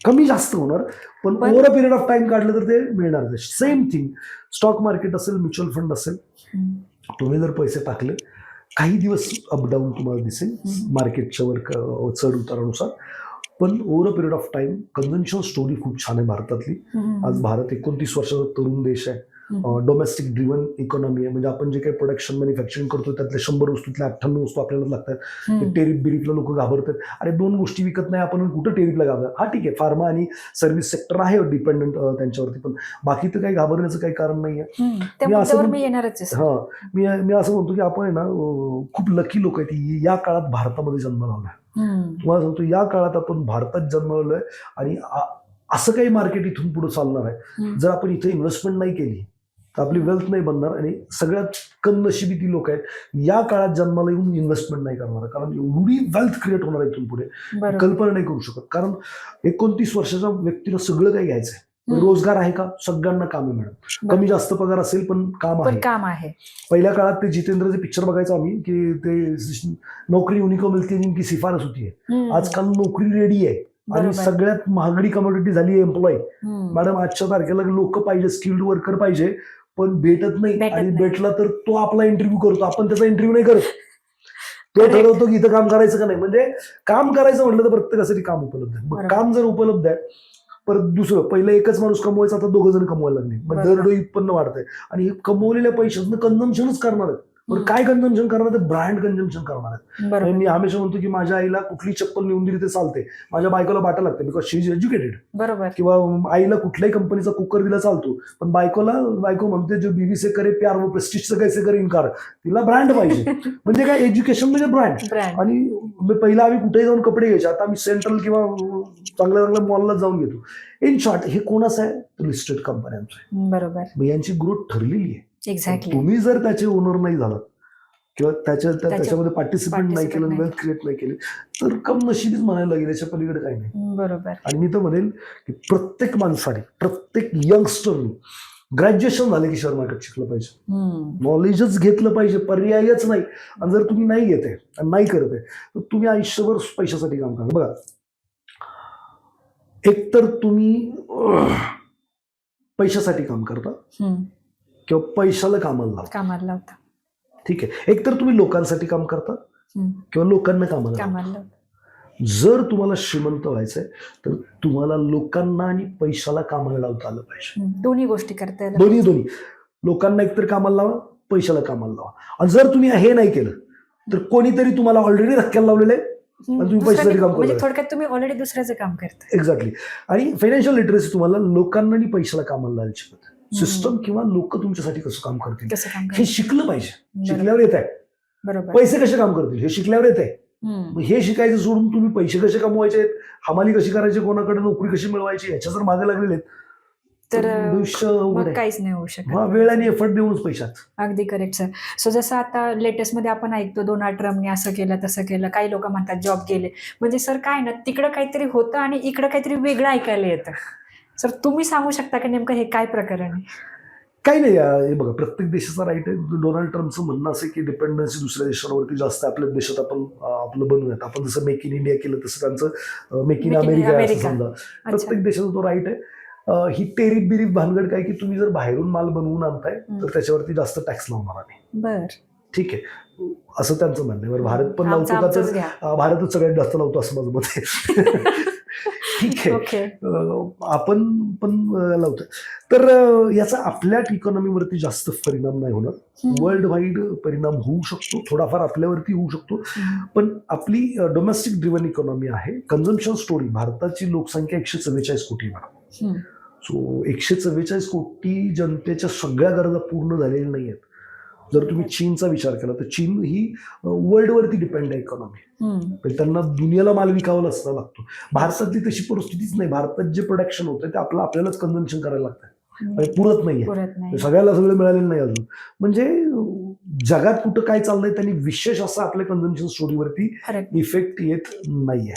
कमी जास्त होणार, पण over a period of time काढलं तर ते मिळणार. सेम थिंग स्टॉक मार्केट असेल, म्युच्युअल फंड असेल, तुम्ही जर पैसे टाकले, काही दिवस अपडाऊन तुम्हाला दिसेल मार्केटच्या वर चढ उतारानुसार, पण over a period of time conventional story खूप छान आहे भारतातली. आज भारत 29 वर्षाचा तरुण देश आहे. डोमेस्टिक ड्रिव्हन इकॉनॉमी आहे. म्हणजे आपण जे काही प्रोडक्शन मॅन्युफॅक्चरिंग करतो त्यातले 100 वस्तूतल्या 98 वस्तू आपल्याला लागतात. टेरिफ बिरीफला लोक घाबरतात, अरे 2 गोष्टी विकत नाही आपण, कुठं टेरिफला घाबरतात? हा ठीक आहे, फार्मा आणि सर्व्हिस सेक्टर आहे डिपेंडंट त्यांच्यावरती, पण बाकी तर काही घाबरण्याचं काही कारण नाही आहे. मी असं म्हणतो की आपण आहे ना, खूप लकी लोक आहेत, या काळात भारतामध्ये जन्म लावलाय. तुम्हाला सांगतो, या काळात आपण भारतात जन्मलोय आणि असं काही मार्केट इथून पुढे चालणार आहे. जर आपण इथे इन्व्हेस्टमेंट नाही केली तर आपली वेल्थ नाही बनणार. आणि सगळ्यात कमनशिबी ती लोक आहेत, या काळात जन्माला येऊन इन्व्हेस्टमेंट नाही करणार, कारण एवढी वेल्थ क्रिएट होणार आहे इथून पुढे, कल्पना नाही करू शकत. कारण 29 वर्षाच्या व्यक्तीला सगळं काही घ्यायचंय. रोजगार आहे का? सगळ्यांना काम आहे मॅडम. कमी जास्त पगार असेल पण काम आहे. पहिल्या काळात ते जितेंद्रचे पिक्चर बघायचो आम्ही, की ते नोकरी उन्हीं मिळते जिनकी शिफारस होती आहे. आजकाल नोकरी रेडी आहे आणि सगळ्यात महागडी कमोडिटी झाली आहे एम्प्लॉई. मॅडम, आजच्या तारखेला लोक पाहिजे, स्किल्ड वर्कर पाहिजे, पण भेटत नाही. आणि भेटला तर तो आपला इंटरव्ह्यू करतो, आपण त्याचा इंटरव्ह्यू नाही करत. तो ठरवतो की इथं काम करायचं का नाही. म्हणजे काम करायचं म्हटलं तर प्रत्येकासाठी काम उपलब्ध आहे. मग काम जर उपलब्ध आहे, परत दुसरं, पहिलं एकच माणूस कमवायचा, आता 2 जण कमवायला लागले. मग दरडोई उत्पन्न वाढतंय आणि हे कमवलेल्या पैशातनं कन्झम्पशनच करणार आहेत. पण काय कन्झम्पशन करणार आहेत? ब्रँड कन्झम्पशन करणार आहेत. मी हमेशा म्हणतो की माझ्या आईला कुठली चप्पल नेऊन दिली ते चालते, माझ्या बायकोला बाटा लागते, बिकॉज शी इज एज्युकेटेड. बरोबर. किंवा आईला कुठल्याही कंपनीचा कुकर दिला चालतो, पण बायको म्हणते जो बीबी से करे प्यार वो प्रेस्टिज से कैसे करे इनकार. तिला ब्रँड पाहिजे. म्हणजे काय, एज्युकेशन म्हणजे ब्रँड. आणि पहिला आम्ही कुठेही जाऊन कपडे घ्यायचे, आता आम्ही सेंट्रल किंवा चांगल्या मॉलला जाऊन घेतो. इन शॉर्ट, हे कोणाचं आहे? लिस्टेड कंपन्यांचं आहे. बरोबर. यांची ग्रोथ ठरलेली आहे. तुम्ही जर त्याचे ओनर नाही झालात किंवा त्याच्यामध्ये पार्टिसिपेट नाही केलं, वेल्थ क्रिएट नाही केली, तर कमनशिबीच म्हणायला लागेल, याच्या पलीकडे काही नाही. बरोबर. आणि मी तर म्हणेल की प्रत्येक माणसाने, प्रत्येक यंगस्टरने ग्रॅज्युएशन झाले की शेअर मार्केट शिकलं पाहिजे, नॉलेजच घेतलं पाहिजे, पर्यायच नाही. आणि जर तुम्ही नाही घेते आणि नाही करत आहे तर तुम्ही आयुष्यभर पैशासाठी काम करा. बघा, एकतर तुम्ही पैशासाठी काम करता किंवा पैशाला कामाला लावता. ठीक आहे. एकतर तुम्ही लोकांसाठी काम करता किंवा लोकांना कामाला लावता. जर तुम्हाला श्रीमंत व्हायचंय तर तुम्हाला लोकांना आणि पैशाला कामाला लावता आलं पाहिजे. दोन्ही गोष्टी करता दोन्ही लोकांना एकतर कामाला लावा, पैशाला कामाला लावा. आणि जर तुम्ही हे नाही केलं तर कोणीतरी तुम्हाला ऑलरेडी धक्क्याला लावलेलं आहे आणि तुम्ही पैशासाठी काम करता. थोडक्यात तुम्ही ऑलरेडी दुसऱ्याचं काम करता. एक्झॅक्टली. आणि फायनान्शियल लिटरसी तुम्हाला लोकांना आणि पैशाला कामाला लावायला शिकवते. सिस्टम किंवा लोक तुमच्यासाठी कसं काम करतील हे शिकलं पाहिजे. शिकल्यावर येत आहे. बरोबर. पैसे कसे काम करतील हे शिकल्यावर येत आहे. हे शिकायचं सोडून तुम्ही पैसे कसे कमवायचे आहेत, हमाली कशी करायची, कोणाकडे नोकरी कशी मिळवायची, याच्या जर मागे लागलेले आहेत तर काहीच नाही होऊ शकत. वेळ आणि एफर्ट देऊनच पैशात. अगदी करेक्ट सर. सो जसं आता लेटेस्ट मध्ये आपण ऐकतो डोनाल्ड ट्रम्पने असं केलं तसं केलं, काही लोक म्हणतात जॉब गेले. म्हणजे सर काय ना, तिकडं काहीतरी होतं आणि इकडं काहीतरी वेगळं ऐकायला येतं. सर तुम्ही सांगू शकता की नेमकं हे काय प्रकरण आहे? काही नाही. हे बघा, प्रत्येक देशाचा राईट आहे. डोनाल्ड ट्रम्पचं म्हणणं असं की डिपेंडन्सी दुसऱ्या देशांवरती जास्त, आपल्या देशात आपण आपलं बनवूयात. आपण जसं मेक इन इंडिया केलं तसं त्यांचं मेक इन अमेरिका आहे असं समजा. प्रत्येक देशाचा तो राईट आहे. ही टेरिफ बिरीफ भानगड काय की तुम्ही जर बाहेरून माल बनवून आणताय तर त्याच्यावरती जास्त टॅक्स लावणार नाही. बर, ठीक आहे, असं त्यांचं म्हणणं आहे. भारत पण लावतो का? तर भारतच सगळ्यात जास्त लावतो असं माझं मत आहे. ठीक आहे. ओके. आपण पण लावतोय. तर याचा आपल्या इकॉनॉमीवरती जास्त परिणाम नाही होणार. वर्ल्ड वाईड परिणाम होऊ शकतो, थोडाफार आपल्यावरती होऊ शकतो. पण आपली डोमेस्टिक ड्रिव्हन इकॉनॉमी आहे. कन्झम्पशन स्टोरी, भारताची लोकसंख्या 144 कोटी आहे. सो 144 कोटी जनतेच्या सगळ्या गरजा पूर्ण झालेल्या नाही आहेत. जर तुम्ही चीनचा विचार केला तर चीन ही वर्ल्डवरती डिपेंड आहे इकॉनॉमी. त्यांना दुनियाला माल विकावा लागतो. भारतातली तशी परिस्थितीच नाही. भारतात जे प्रोडक्शन होतं ते आपल्यालाच कन्झम्पन करायला लागतं, पुरत नाहीये. सगळ्याला सगळं मिळालेलं नाही अजून. म्हणजे जगात कुठं काय चाललंय त्यांनी विशेष असं आपल्या कन्झम्पशन स्टोरीवरती इफेक्ट येत नाहीये.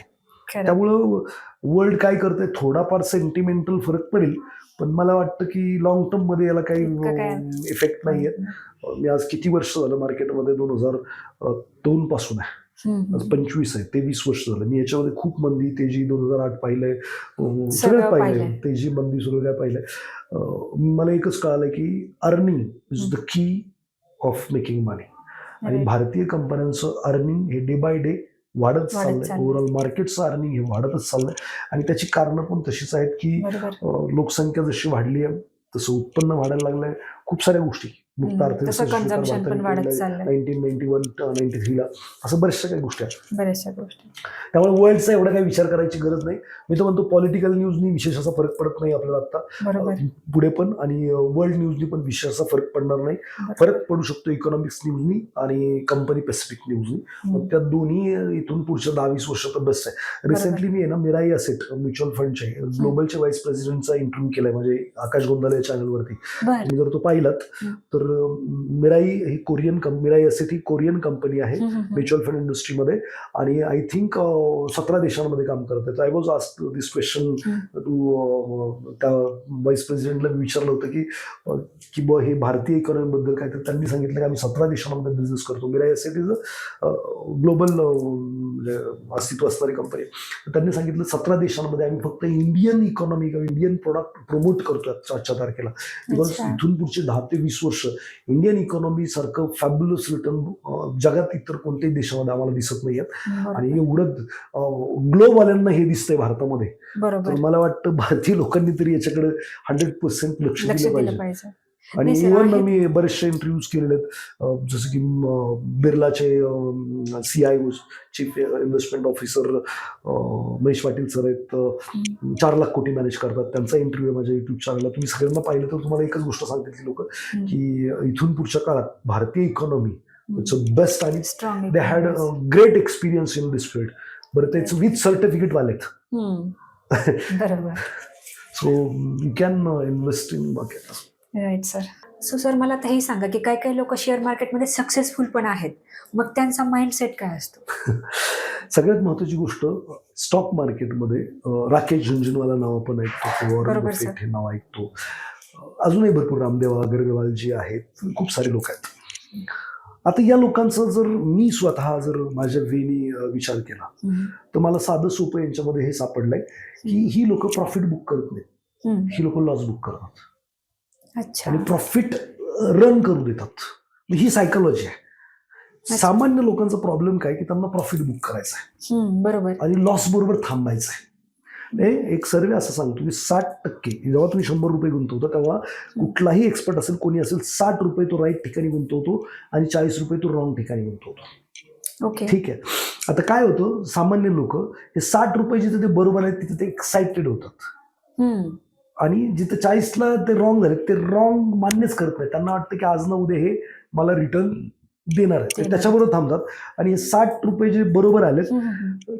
त्यामुळं वर्ल्ड काय करतंय थोडाफार सेंटिमेंटल फरक पडेल, पण मला वाटतं की लॉंग टर्म मध्ये याला काही इफेक्ट नाहीये. मी आज किती वर्ष झालं मार्केटमध्ये, 2002 पासून आहे, आज 25 आहे, 23 वर्ष झालं. मी याच्यामध्ये खूप मंदी, तेजी 2008 पाहिलंय, सगळं पाहिलंय, तेजी मंदी सगळं काय पाहिलंय. मला एकच कळालं की earning is the key of making money. आणि भारतीय कंपन्यांचं अर्निंग हे डे बाय डे वाढत चाललंय. ओव्हरऑल मार्केटचं अर्निंग हे वाढतच चाललंय. आणि त्याची कारणं पण तशीच आहेत की लोकसंख्या जशी वाढली आहे तसं उत्पन्न वाढायला लागलंय. खूप साऱ्या गोष्टी, मुक्त अर्थव्यवस्था 1991 93ला असं बऱ्याचशा काही गोष्टी आहेत. त्यामुळे वर्ल्डचा एवढा काही विचार करायची गरज नाही. मी तर म्हणतो पॉलिटिकल न्यूजनी विशेष असा फरक पडत नाही आपल्याला आता पुढे पण, आणि वर्ल्ड न्यूजनी पण विशेष असा फरक पडणार नाही. फरक पडू शकतो इकॉनॉमिक्स न्यूजनी आणि कंपनी पेसिफिक न्यूजनी. मग त्या दोन्ही इथून पुढच्या 10-20 वर्ष तर बेस्ट आहे. रिसेंटली मी आहे ना मिराई असेट म्युच्युअल फंडचे ग्लोबलचे व्हाईस प्रेसिडेंटचा इंटरव्ह्यू केलाय म्हणजे आकाश गोंदाले या चॅनलवरती. तुम्ही जर तो पाहिलात तर मिराई ही मिराई असेट ही कोरियन कंपनी आहे म्युच्युअल फंड इंडस्ट्रीमध्ये, आणि आय थिंक 17 देशांमध्ये काम करत आहे. I was asked this question to त्या व्हाईस प्रेसिडेंटला विचारलं होतं की हे भारतीय इकॉनॉमी बद्दल काय, तर त्यांनी सांगितलं की आम्ही 17 देशांमध्ये बिझनेस करतो. मिराई असेट इज ग्लोबल अस्तित्व असणारी कंपनी. त्यांनी सांगितलं 17 देशांमध्ये आम्ही फक्त इंडियन इकॉनॉमी किंवा इंडियन प्रोडक्ट प्रमोट करतो आजच्या तारखेला. बिकॉज इथून पुढचे 10 ते 20 वर्ष इंडियन इकॉनॉमी सारखं फॅब्युलस रिटर्न जगात इतर कोणत्याही देशामध्ये आम्हाला दिसत नाहीये. आणि एवढं ग्लोबवाल्यांना हे दिसतंय भारतामध्ये, तर मला वाटतं भारतीय लोकांनी तरी याच्याकडे 100% लक्ष दिलं पाहिजे. आणि इव्हन मी बरेचसे इंटरव्ह्यूज केलेले आहेत, जसं की बिर्लाचे CIO chief investment officer Mahesh Patil sir आहेत, 4 लाख कोटी मॅनेज करतात. त्यांचा इंटरव्ह्यू माझ्या युट्यूब चॅनलला तुम्ही सगळ्यांना पाहिलं तर तुम्हाला एकच गोष्ट सांगतील की लोक की इथून पुढच्या काळात भारतीय इकॉनॉमी इट्स बेस्ट आणि they had great experience in this field. बरं तेच विथ सर्टिफिकेट वालेत. So you can invest in market. Right sir. So sir मला आता हे सांगा की काही लोक शेअर मार्केटमध्ये सक्सेसफुल पण आहेत, मग त्यांचा माइंडसेट काय असतो? सगळ्यात महत्वाची गोष्ट, स्टॉक मार्केटमध्ये राकेश झुंझुनवाला नाव आपण ऐकतो, वॉरन बफेट हे नाव ऐकतो, अजूनही भरपूर रामदेव अग्रवाल जी आहेत, खूप सारे लोक आहेत. आता या लोकांचा जर मी स्वतः जर माझ्या वेळी विचार केला तर मला साधं सोपं यांच्यामध्ये हे सापडलंय की ही लोक प्रॉफिट बुक करत नाहीत, ही लोक लॉस बुक करतात आणि प्रॉफिट रन करू देतात. ही सायकोलॉजी आहे. सामान्य लोकांचा प्रॉब्लेम काय की त्यांना प्रॉफिट बुक करायचा आहे, बरोबर, आणि लॉस बरोबर थांबायचं आहे. एक सर्वे असं सांगतो की 60% जेव्हा तुम्ही 100 रुपये गुंतवता तेव्हा कुठलाही एक्सपर्ट असेल कोणी असेल 60 रुपये तो राईट ठिकाणी गुंतवतो आणि 40 रुपये तो रॉंग ठिकाणी गुंतवतो. ठीक आहे. आता काय होतं, सामान्य लोक हे 60 रुपये जिथे ते बरोबर आहेत तिथे ते एक्साइटेड होतात, आणि जिथे 40ला ते रॉंग झाले ते रॉंग मान्यच करत नाही. त्यांना वाटतं की आज ना उद्या हे मला रिटर्न देणार आहे, त्याच्याबरोबर थांबतात. आणि 60 रुपये जे बरोबर आलेत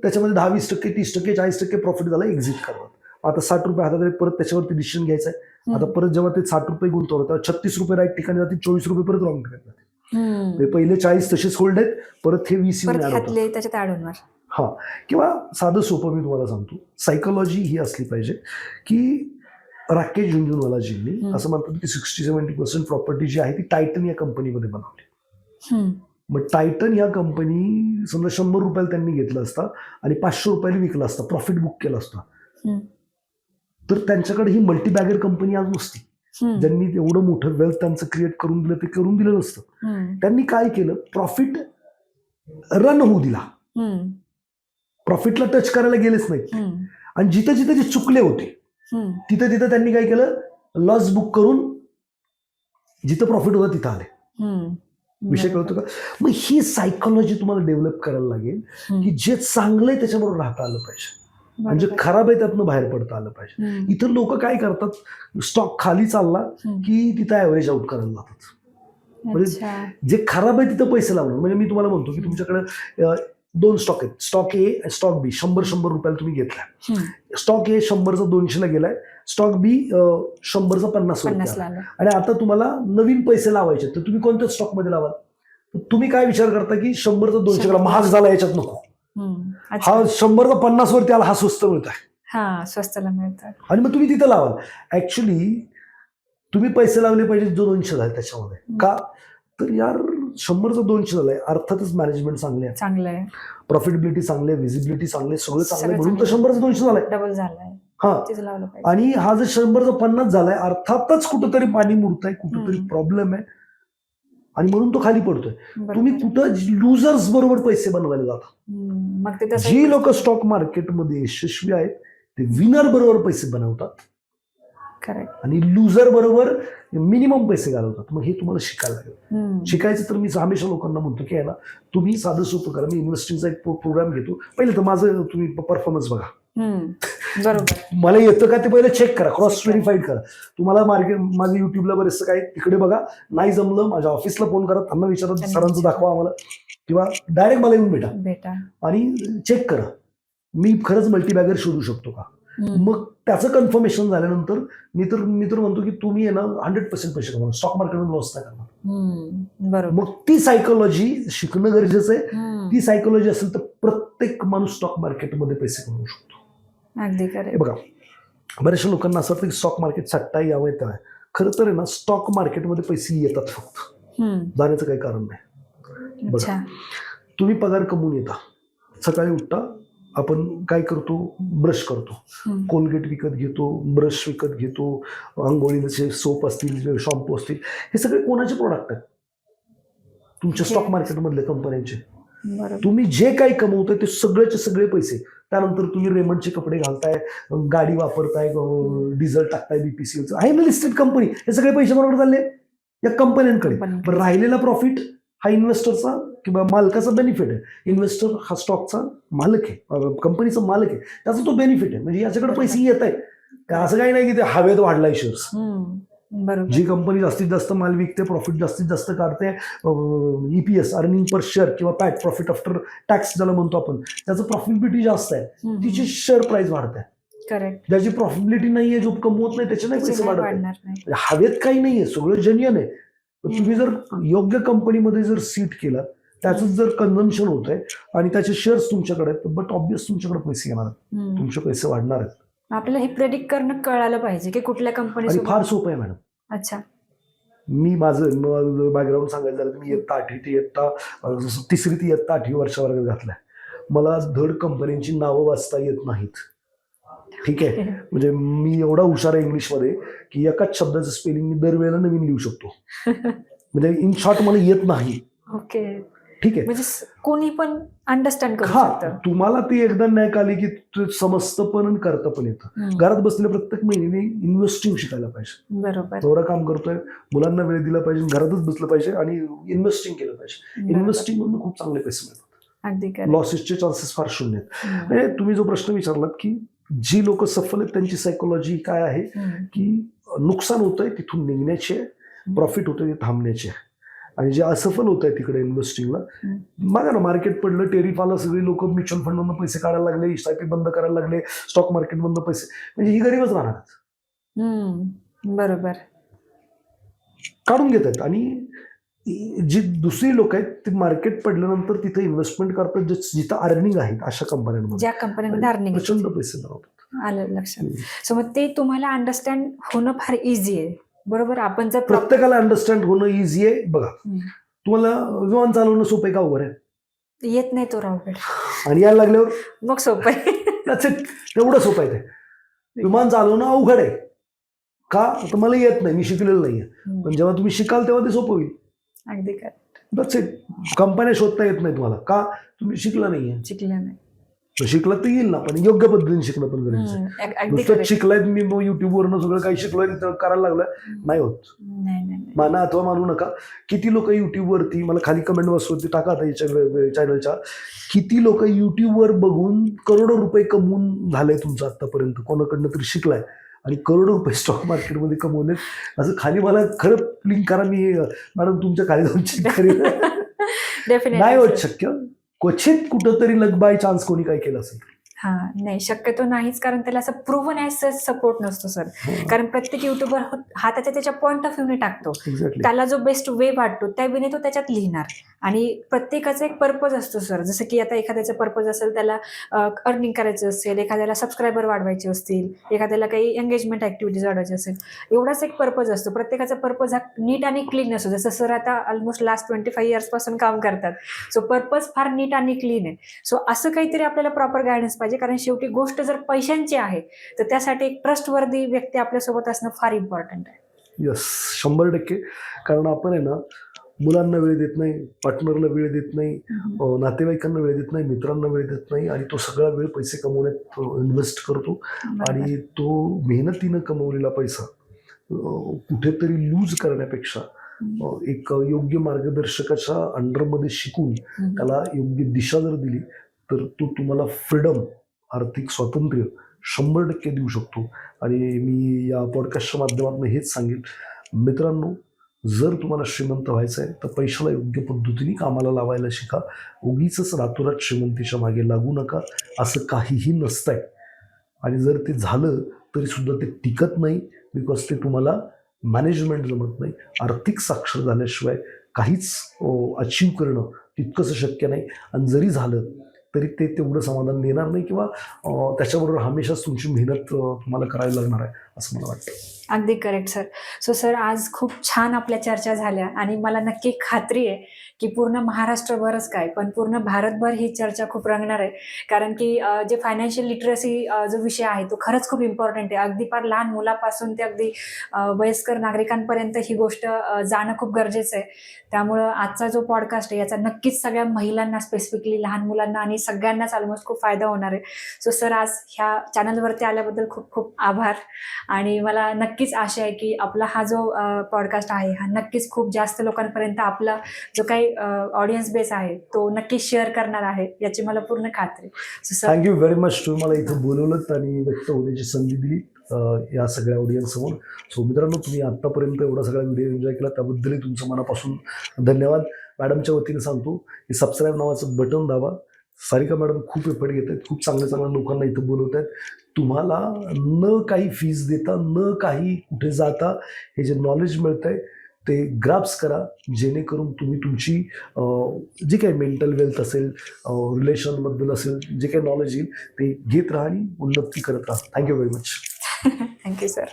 त्याच्यामध्ये 10-20%, 30%, 40% प्रॉफिट झाला, एक्झिट करतात. आता 60 रुपये हातात परत त्याच्यावरती डिसिजन घ्यायचा आहे. आता परत जेव्हा ते 60 रुपये गुंतवलं तेव्हा 36 रुपये राईट ठिकाणी जाते, 24 रुपये परत रॉंग ठिकाणी जाते. पहिले 40 तसेच होल्ड आहेत, परत हे 20 येऊन हा. किंवा साधं सोपं मी तुम्हाला सांगतो, सायकोलॉजी ही असली पाहिजे की राकेश झुंझुनवालाजींनी असं म्हणतात की 60-70% प्रॉपर्टी जी आहे ती टायटन या कंपनीमध्ये बनवली. मग टायटन या कंपनी समजा 100 रुपयाला त्यांनी घेतलं असता आणि 500 रुपयाला विकला असता, प्रॉफिट बुक केला असता, तर त्यांच्याकडे ही मल्टीबॅगर कंपनी आज नसती. ज्यांनी एवढं मोठं वेल्थ त्यांचं क्रिएट करून दिलं ते करून दिलं नसतं. त्यांनी काय केलं, प्रॉफिट रन होऊ दिला, प्रॉफिटला टच करायला गेलेच नाही. आणि जिथं जिथं जे चुकले होते तिथं तिथं त्यांनी काय केलं, लॉस बुक करून जिथं प्रॉफिट होता तिथं आले. विषय कळतो का? मग ही सायकोलॉजी तुम्हाला डेव्हलप करायला लागेल की जे चांगलं आहे त्याच्याबरोबर राहता आलं पाहिजे, म्हणजे खराब आहे त्यातनं बाहेर पडता आलं पाहिजे. इतर लोक काय करतात, स्टॉक खाली चालला की तिथं ऍव्हरेज आउट करायला जातात. म्हणजे जे खराब आहे तिथं पैसे लावणार. म्हणजे मी तुम्हाला म्हणतो की तुमच्याकडे 2 स्टॉक आहेत, स्टॉक ए स्टॉक बी. 100 रुपयाला तुम्ही घेतला, स्टॉक ए 100चा 200ला गेलाय, स्टॉक बी 100चा 50 आणि आता तुम्हाला नवीन पैसे लावायचे, तर तुम्ही कोणत्या स्टॉक मध्ये लावाल? तुम्ही काय विचार करता की 100चा 200ला महाग झाला याच्यात नको, हा 100चा 50 वरती आला, हा स्वस्त मिळत आहे, स्वस्तला मिळतात, आणि मग तुम्ही तिथं लावाल. ऍक्च्युली तुम्ही पैसे लावले पाहिजे जो 200 झाले त्याच्यामध्ये. का तर यार 100चा 200 झालाय, अर्थातच मॅनेजमेंट चांगले आहे, प्रॉफिटेबिलिटी चांगली आहे, विजिबिलिटी चांगली आहे, सगळं चांगलं आहे, म्हणून तर 100चा 200 झालाय, डबल झालाय. हा, आणि हा जर 100चा 50 झालाय, अर्थातच कुठंतरी पाणी मुरतंय, कुठंतरी प्रॉब्लेम आहे, आणि म्हणून तो खाली पडतोय. तुम्ही कुठं लुजर्स बरोबर पैसे बनवायला जाता. जी लोक स्टॉक मार्केटमध्ये यशस्वी आहेत ते विनर बरोबर पैसे बनवतात आणि लुजर बरोबर मिनिमम पैसे घालवतात. मग हे तुम्हाला शिकायला लागेल. शिकायचं तर मी हमेशा लोकांना म्हणतो की याला तुम्ही साधं सोपं करा. मी इन्व्हेस्टिंगचा एक प्रोग्राम घेतो. पहिले तर माझं तुम्ही परफॉर्मन्स बघा, बरोबर, मला येतं का ते पहिले चेक करा, क्रॉस व्हेरीफाईड करा. तुम्हाला मार्केट माझं युट्यूबला बरेचसं काय तिकडे बघा, नाही जमलं माझ्या ऑफिसला फोन करा, त्यांना विचारा, सरांचं दाखवा आम्हाला, किंवा डायरेक्ट मला येऊन भेटा आणि चेक करा मी खरंच मल्टीबॅगर शोधू शकतो का. मग त्याचं कन्फर्मेशन झाल्यानंतर मी तर म्हणतो की तुम्ही आहे ना 100% पैसे कमवा, स्टॉक मार्केटमध्ये लॉस नाही करणार. मग ती सायकोलॉजी शिकणं गरजेचं आहे. ती सायकोलॉजी असेल तर प्रत्येक माणूस स्टॉक मार्केटमध्ये पैसे कमवू शकतो. अगदी बघा, बऱ्याचशा लोकांना असं वाटतं की स्टॉक मार्केट सट्टा यावं येतं. खरं तर आहे ना, स्टॉक मार्केटमध्ये पैसे येतात, फक्त जाण्याचं काही कारण नाही. बघा, तुम्ही पगार कमवून येता, सकाळी उठता, आपण काय करतो, ब्रश करतो, कोलगेट विकत घेतो, ब्रश विकत घेतो, आंघोळीचे सोप असतील, शॅम्पू असतील, हे सगळे कोणाचे प्रोडक्ट आहेत? तुमच्या स्टॉक मार्केटमधले कंपन्यांचे. तुम्ही जे काही कमवताय ते सगळेचे सगळे पैसे. त्यानंतर तुम्ही रेमंडचे कपडे घालताय, गाडी वापरताय, डिझेल टाकताय, बीपीसीएलचं आहे ना, लिस्टेड कंपनी, हे सगळे पैसे बरोबर चालले या कंपन्यांकडे. पण राहिलेला प्रॉफिट हा इन्व्हेस्टरचा किंवा मालकाचा बेनिफिट आहे. इन्व्हेस्टर हा स्टॉकचा मालक आहे, कंपनीचा मालक आहे, त्याचा तो बेनिफिट आहे. म्हणजे याच्याकडे पैसे येत आहेत. असं काही नाही की ते हवेत वाढलाय शेअर्स. जी कंपनी जास्तीत जास्त माल विकते, प्रॉफिट जास्तीत जास्त काढते, EPS अर्निंग पर शेअर किंवा पॅट, प्रॉफिट आफ्टर टॅक्स ज्याला म्हणतो आपण, त्याचं प्रॉफिटेबिलिटी जास्त आहे, तिची शेअर प्राइस वाढते. करेक्ट. ज्याची प्रॉफिटेबिलिटी नाहीये, जो कमवत नाही, त्याचे नाही पैसे वाढत. हवेत काही नाहीये, सगळं जेन्युइन आहे. तुम्ही जर योग्य कंपनीमध्ये जर सीट केलं, त्याचं जर कन्झम्पशन होत आहे आणि त्याचे शेअर्स तुमच्याकडे आहेत, बट ऑब्वियस तुमच्याकडे पैसे येणार आहेत, तुमचे पैसे वाढणार आहेत. आपल्याला हे प्रेडिक्ट करणं कळालं पाहिजे की कुठल्या कंपनी. फार सोपं आहे मॅडम. अच्छा, मी माझं बॅकग्राऊंड सांगायचं झालं, मी इयत्ता 8वी ते इयत्ता 3री ते इयत्ता 8वी वर्षा वर्गात घातलाय. मला धड कंपन्यांची नावं वाचता येत नाहीत. ठीक आहे, म्हणजे मी एवढा हुशार आहे इंग्लिशमध्ये की एकाच शब्दाचं स्पेलिंग मी दरवेळेला नवीन लिहू शकतो. म्हणजे इन शॉर्ट मला येत नाही. ओके, ठीक आहे, म्हणजे कोणी पण अंडरस्टँड करू शकतं. तुम्हाला ती एकदा नाही आली की समजतं पण आणि करता पण येतं. घरात बसलेल्या प्रत्येक महिन्याने इन्व्हेस्टिंग शिकायला पाहिजे. बरोबर, नवरा काम करतोय, मुलांना वेळ दिला पाहिजे, घरातच बसलं पाहिजे आणि इन्व्हेस्टिंग केलं पाहिजे. इन्व्हेस्टिंग मधून खूप चांगले पैसे मिळतात. अगदी लॉसेसचे चान्सेस फार शून्य आहेत. म्हणजे तुम्ही जो प्रश्न विचारलात की जी लोक सफल आहेत त्यांची सायकोलॉजी काय आहे की नुकसान होतंय तिथून निघण्याचे, प्रॉफिट होतंय ते थांबण्याचे. आणि जे असफल होत आहे तिकडे इन्व्हेस्टिंगला, बघा ना, मार्केट पडलं, टेरिफ आलं, सगळे लोक म्युच्युअल फंड मधून पैसे काढायला लागले, SIP बंद करायला लागले, स्टॉक मार्केट मधून पैसे, म्हणजे ही गरीबच राहणार. बरोबर, काढून घेत आहेत. आणि जी दुसरी लोक आहेत ते मार्केट पडल्यानंतर तिथे इन्व्हेस्टमेंट करतात जिथं अर्निंग आहेत, अशा कंपन्यांमध्ये, ज्या कंपन्यांमध्ये अर्निंग प्रचंड पैसे बनवतात. आलं लक्षात. सो मग ते तुम्हाला अंडरस्टँड होणं फार इझी आहे. बरोबर, आपण जर प्रत्येकाला अंडरस्टँड होणं इझी आहे. बघा, तुम्हाला विमान चालवणं सोपं आहे का अवघड आहे? येत नाही तो रावगड, आणि यायला लागल्यावर मग सोपं आहे. तेवढं सोपं आहे. ते विमान चालवणं अवघड आहे का? तर मला येत नाही, मी शिकलेलं नाहीये. पण जेव्हा तुम्ही शिकाल तेव्हा ते सोपं होईल. अगदी करेक्ट. कंपन्या शोधता येत नाही तुम्हाला का? तुम्ही शिकला नाहीये. शिकलं नाही. शिकलं तर येईल ना, पण योग्य पद्धतीने शिकणं पण गरजेचं आहे. अगदी नुसतं correct. शिकलाय मी मग युट्यूबवरनं सगळं काही शिकलोय आणि ते करायला लागलं नाही होत. नाही नाही नाही. माना अथवा मानू नका, किती लोक युट्यूबवरती, मला खाली कमेंट बॉक्सवरती टाका आता याच्या चॅनलच्या, किती लोक युट्यूबवर बघून करोडो रुपये कमवून झाले तुमचं आतापर्यंत, कोणाकडनं तरी शिकलाय आणि करोडो रुपये स्टॉक मार्केटमध्ये कमवले. असं खाली मला खरं लिंक करा, मी मॅडम तुमच्या खाली जाऊन चेक करेन. नाही होत डेफिनेटली. शक्य, क्वचित कुठंतरी लग बाय चान्स कोणी काय केलं असेल. हा नाही शक्यतो नाहीच, कारण त्याला असं प्रूव्हन ॲज सपोर्ट नसतो सर. कारण प्रत्येक युट्यूबर हा त्याच्या पॉईंट ऑफ व्ह्यूने टाकतो, एक्झॅक्टली. त्याला जो बेस्ट वे वाटतो त्या वेने तो त्याच्यात लिहिणार. आणि प्रत्येकाचा एक पर्पज असतो सर. जसं की आता एखाद्याचा पर्पज असेल, त्याला अर्निंग करायचं असेल, एखाद्याला सबस्क्रायबर वाढवायचे असतील, एखाद्याला काही एंगेजमेंट ऍक्टिव्हिटीज वाढवायचे असेल, एवढाच एक पर्पज असतो. प्रत्येकाचा पर्पज हा नीट आणि क्लीन असतो. जसं सर आता ऑलमोस्ट लास्ट 25 इयर्स पासून काम करतात. सो पर्पज फार नीट आणि क्लीन आहे. सो असं काहीतरी आपल्याला प्रॉपर गायडन्स पाहिजे, कारण शेवटी गोष्ट जर पैशांची आहे तर त्यासाठी एक ट्रस्टवर्दी व्यक्ती आपल्यासोबत असणं फार इम्पॉर्टंट आहे. यस, 100%. कारण आपण आहे ना, मुलांना वेळ देत नाही, पार्टनरला वेळ देत नाही, नातेवाईकांना वेळ देत नाही, मित्रांना वेळ देत नाही, आणि तो सगळा वेळ पैसे कमवण्यात इन्व्हेस्ट करतो. आणि तो मेहनतीनं कमवलेला पैसा कुठेतरी लूज करण्यापेक्षा एक योग्य मार्गदर्शकाच्या अंडरमध्ये शिकून त्याला योग्य दिशा जर दिली तर तो तुम्हाला फ्रीडम, आर्थिक स्वातंत्र्य 100% देऊ शकतो. आणि मी या पॉडकास्टच्या माध्यमातून हेच सांगेन, मित्रांनो, जर तुम्हाला श्रीमंत व्हायचं आहे तर पैशाला योग्य पद्धतीने कामाला लावायला शिका. उगीच रातोरात श्रीमंतीच्या मागे लागू नका. असं काहीही नसतंय. आणि जर ते झालं तरी सुद्धा ते टिकत नाही, बिकॉज ते तुम्हाला मॅनेजमेंट जमत नाही. आर्थिक साक्षर झाल्याशिवाय काहीच अचीव करणं तितकंसं शक्य नाही. आणि जरी झालं तरी ते तेवढं समाधान देणार नाही, किंवा त्याच्याबरोबर हमेशाच तुमची मेहनत तुम्हाला करायला लागणार आहे, असं मला वाटतं. अगदी करेक्ट सर. सो सर, आज खूप छान आपल्या चर्चा झाल्या आणि मला नक्की खात्री आहे की पूर्ण महाराष्ट्रभरच काय, पण पूर्ण भारतभर ही चर्चा खूप रंगणार आहे. कारण की जे फायनान्शियल लिटरसी जो विषय आहे तो खरंच खूप इम्पॉर्टंट आहे. अगदी फार लहान मुलापासून ते अगदी वयस्कर नागरिकांपर्यंत ही गोष्ट जाणं खूप गरजेचं आहे. त्यामुळं आजचा जो पॉडकास्ट आहे याचा नक्कीच सगळ्या महिलांना, स्पेसिफिकली लहान मुलांना आणि सगळ्यांनाच ऑलमोस्ट खूप फायदा होणार आहे. सो सर, आज ह्या चॅनलवरती आल्याबद्दल खूप खूप आभार. आणि मला नक्कीच आशा आहे की आपला हा जो पॉडकास्ट आहे हा नक्कीच खूप जास्त लोकांपर्यंत, आपला जो काही ऑडियन्स बेस आहे तो नक्कीच शेअर करणार आहे, याची मला पूर्ण खात्री. So sir, thank you very much. तुम्ही मला इथं बोलवलं आणि व्यक्त होण्याची संधी दिली या सगळ्या ऑडियन्स समोर. सो मित्रांनो, तुम्ही आत्तापर्यंत एवढा सगळा व्हिडिओ एन्जॉय केला त्याबद्दलही तुमचं मनापासून धन्यवाद. मॅडमच्या वतीने सांगतो की सबस्क्राईब नावाचं बटन दाबा. सारिका मॅडम खूप एफर्ट घेत आहेत, खूप चांगल्या चांगल्या लोकांना इथं बोलवत आहेत. तुम्हाला न काही फीस देता, न काही कुठे जाता, हे जे नॉलेज मिळतं आहे ते ग्राफ्स करा, जेणेकरून तुम्ही तुमची जे काही मेंटल वेल्थ असेल, रिलेशनबद्दल असेल, जे काही नॉलेज येईल ते घेत राहा आणि उन्नती करत राहा. Thank you very much. Thank you sir.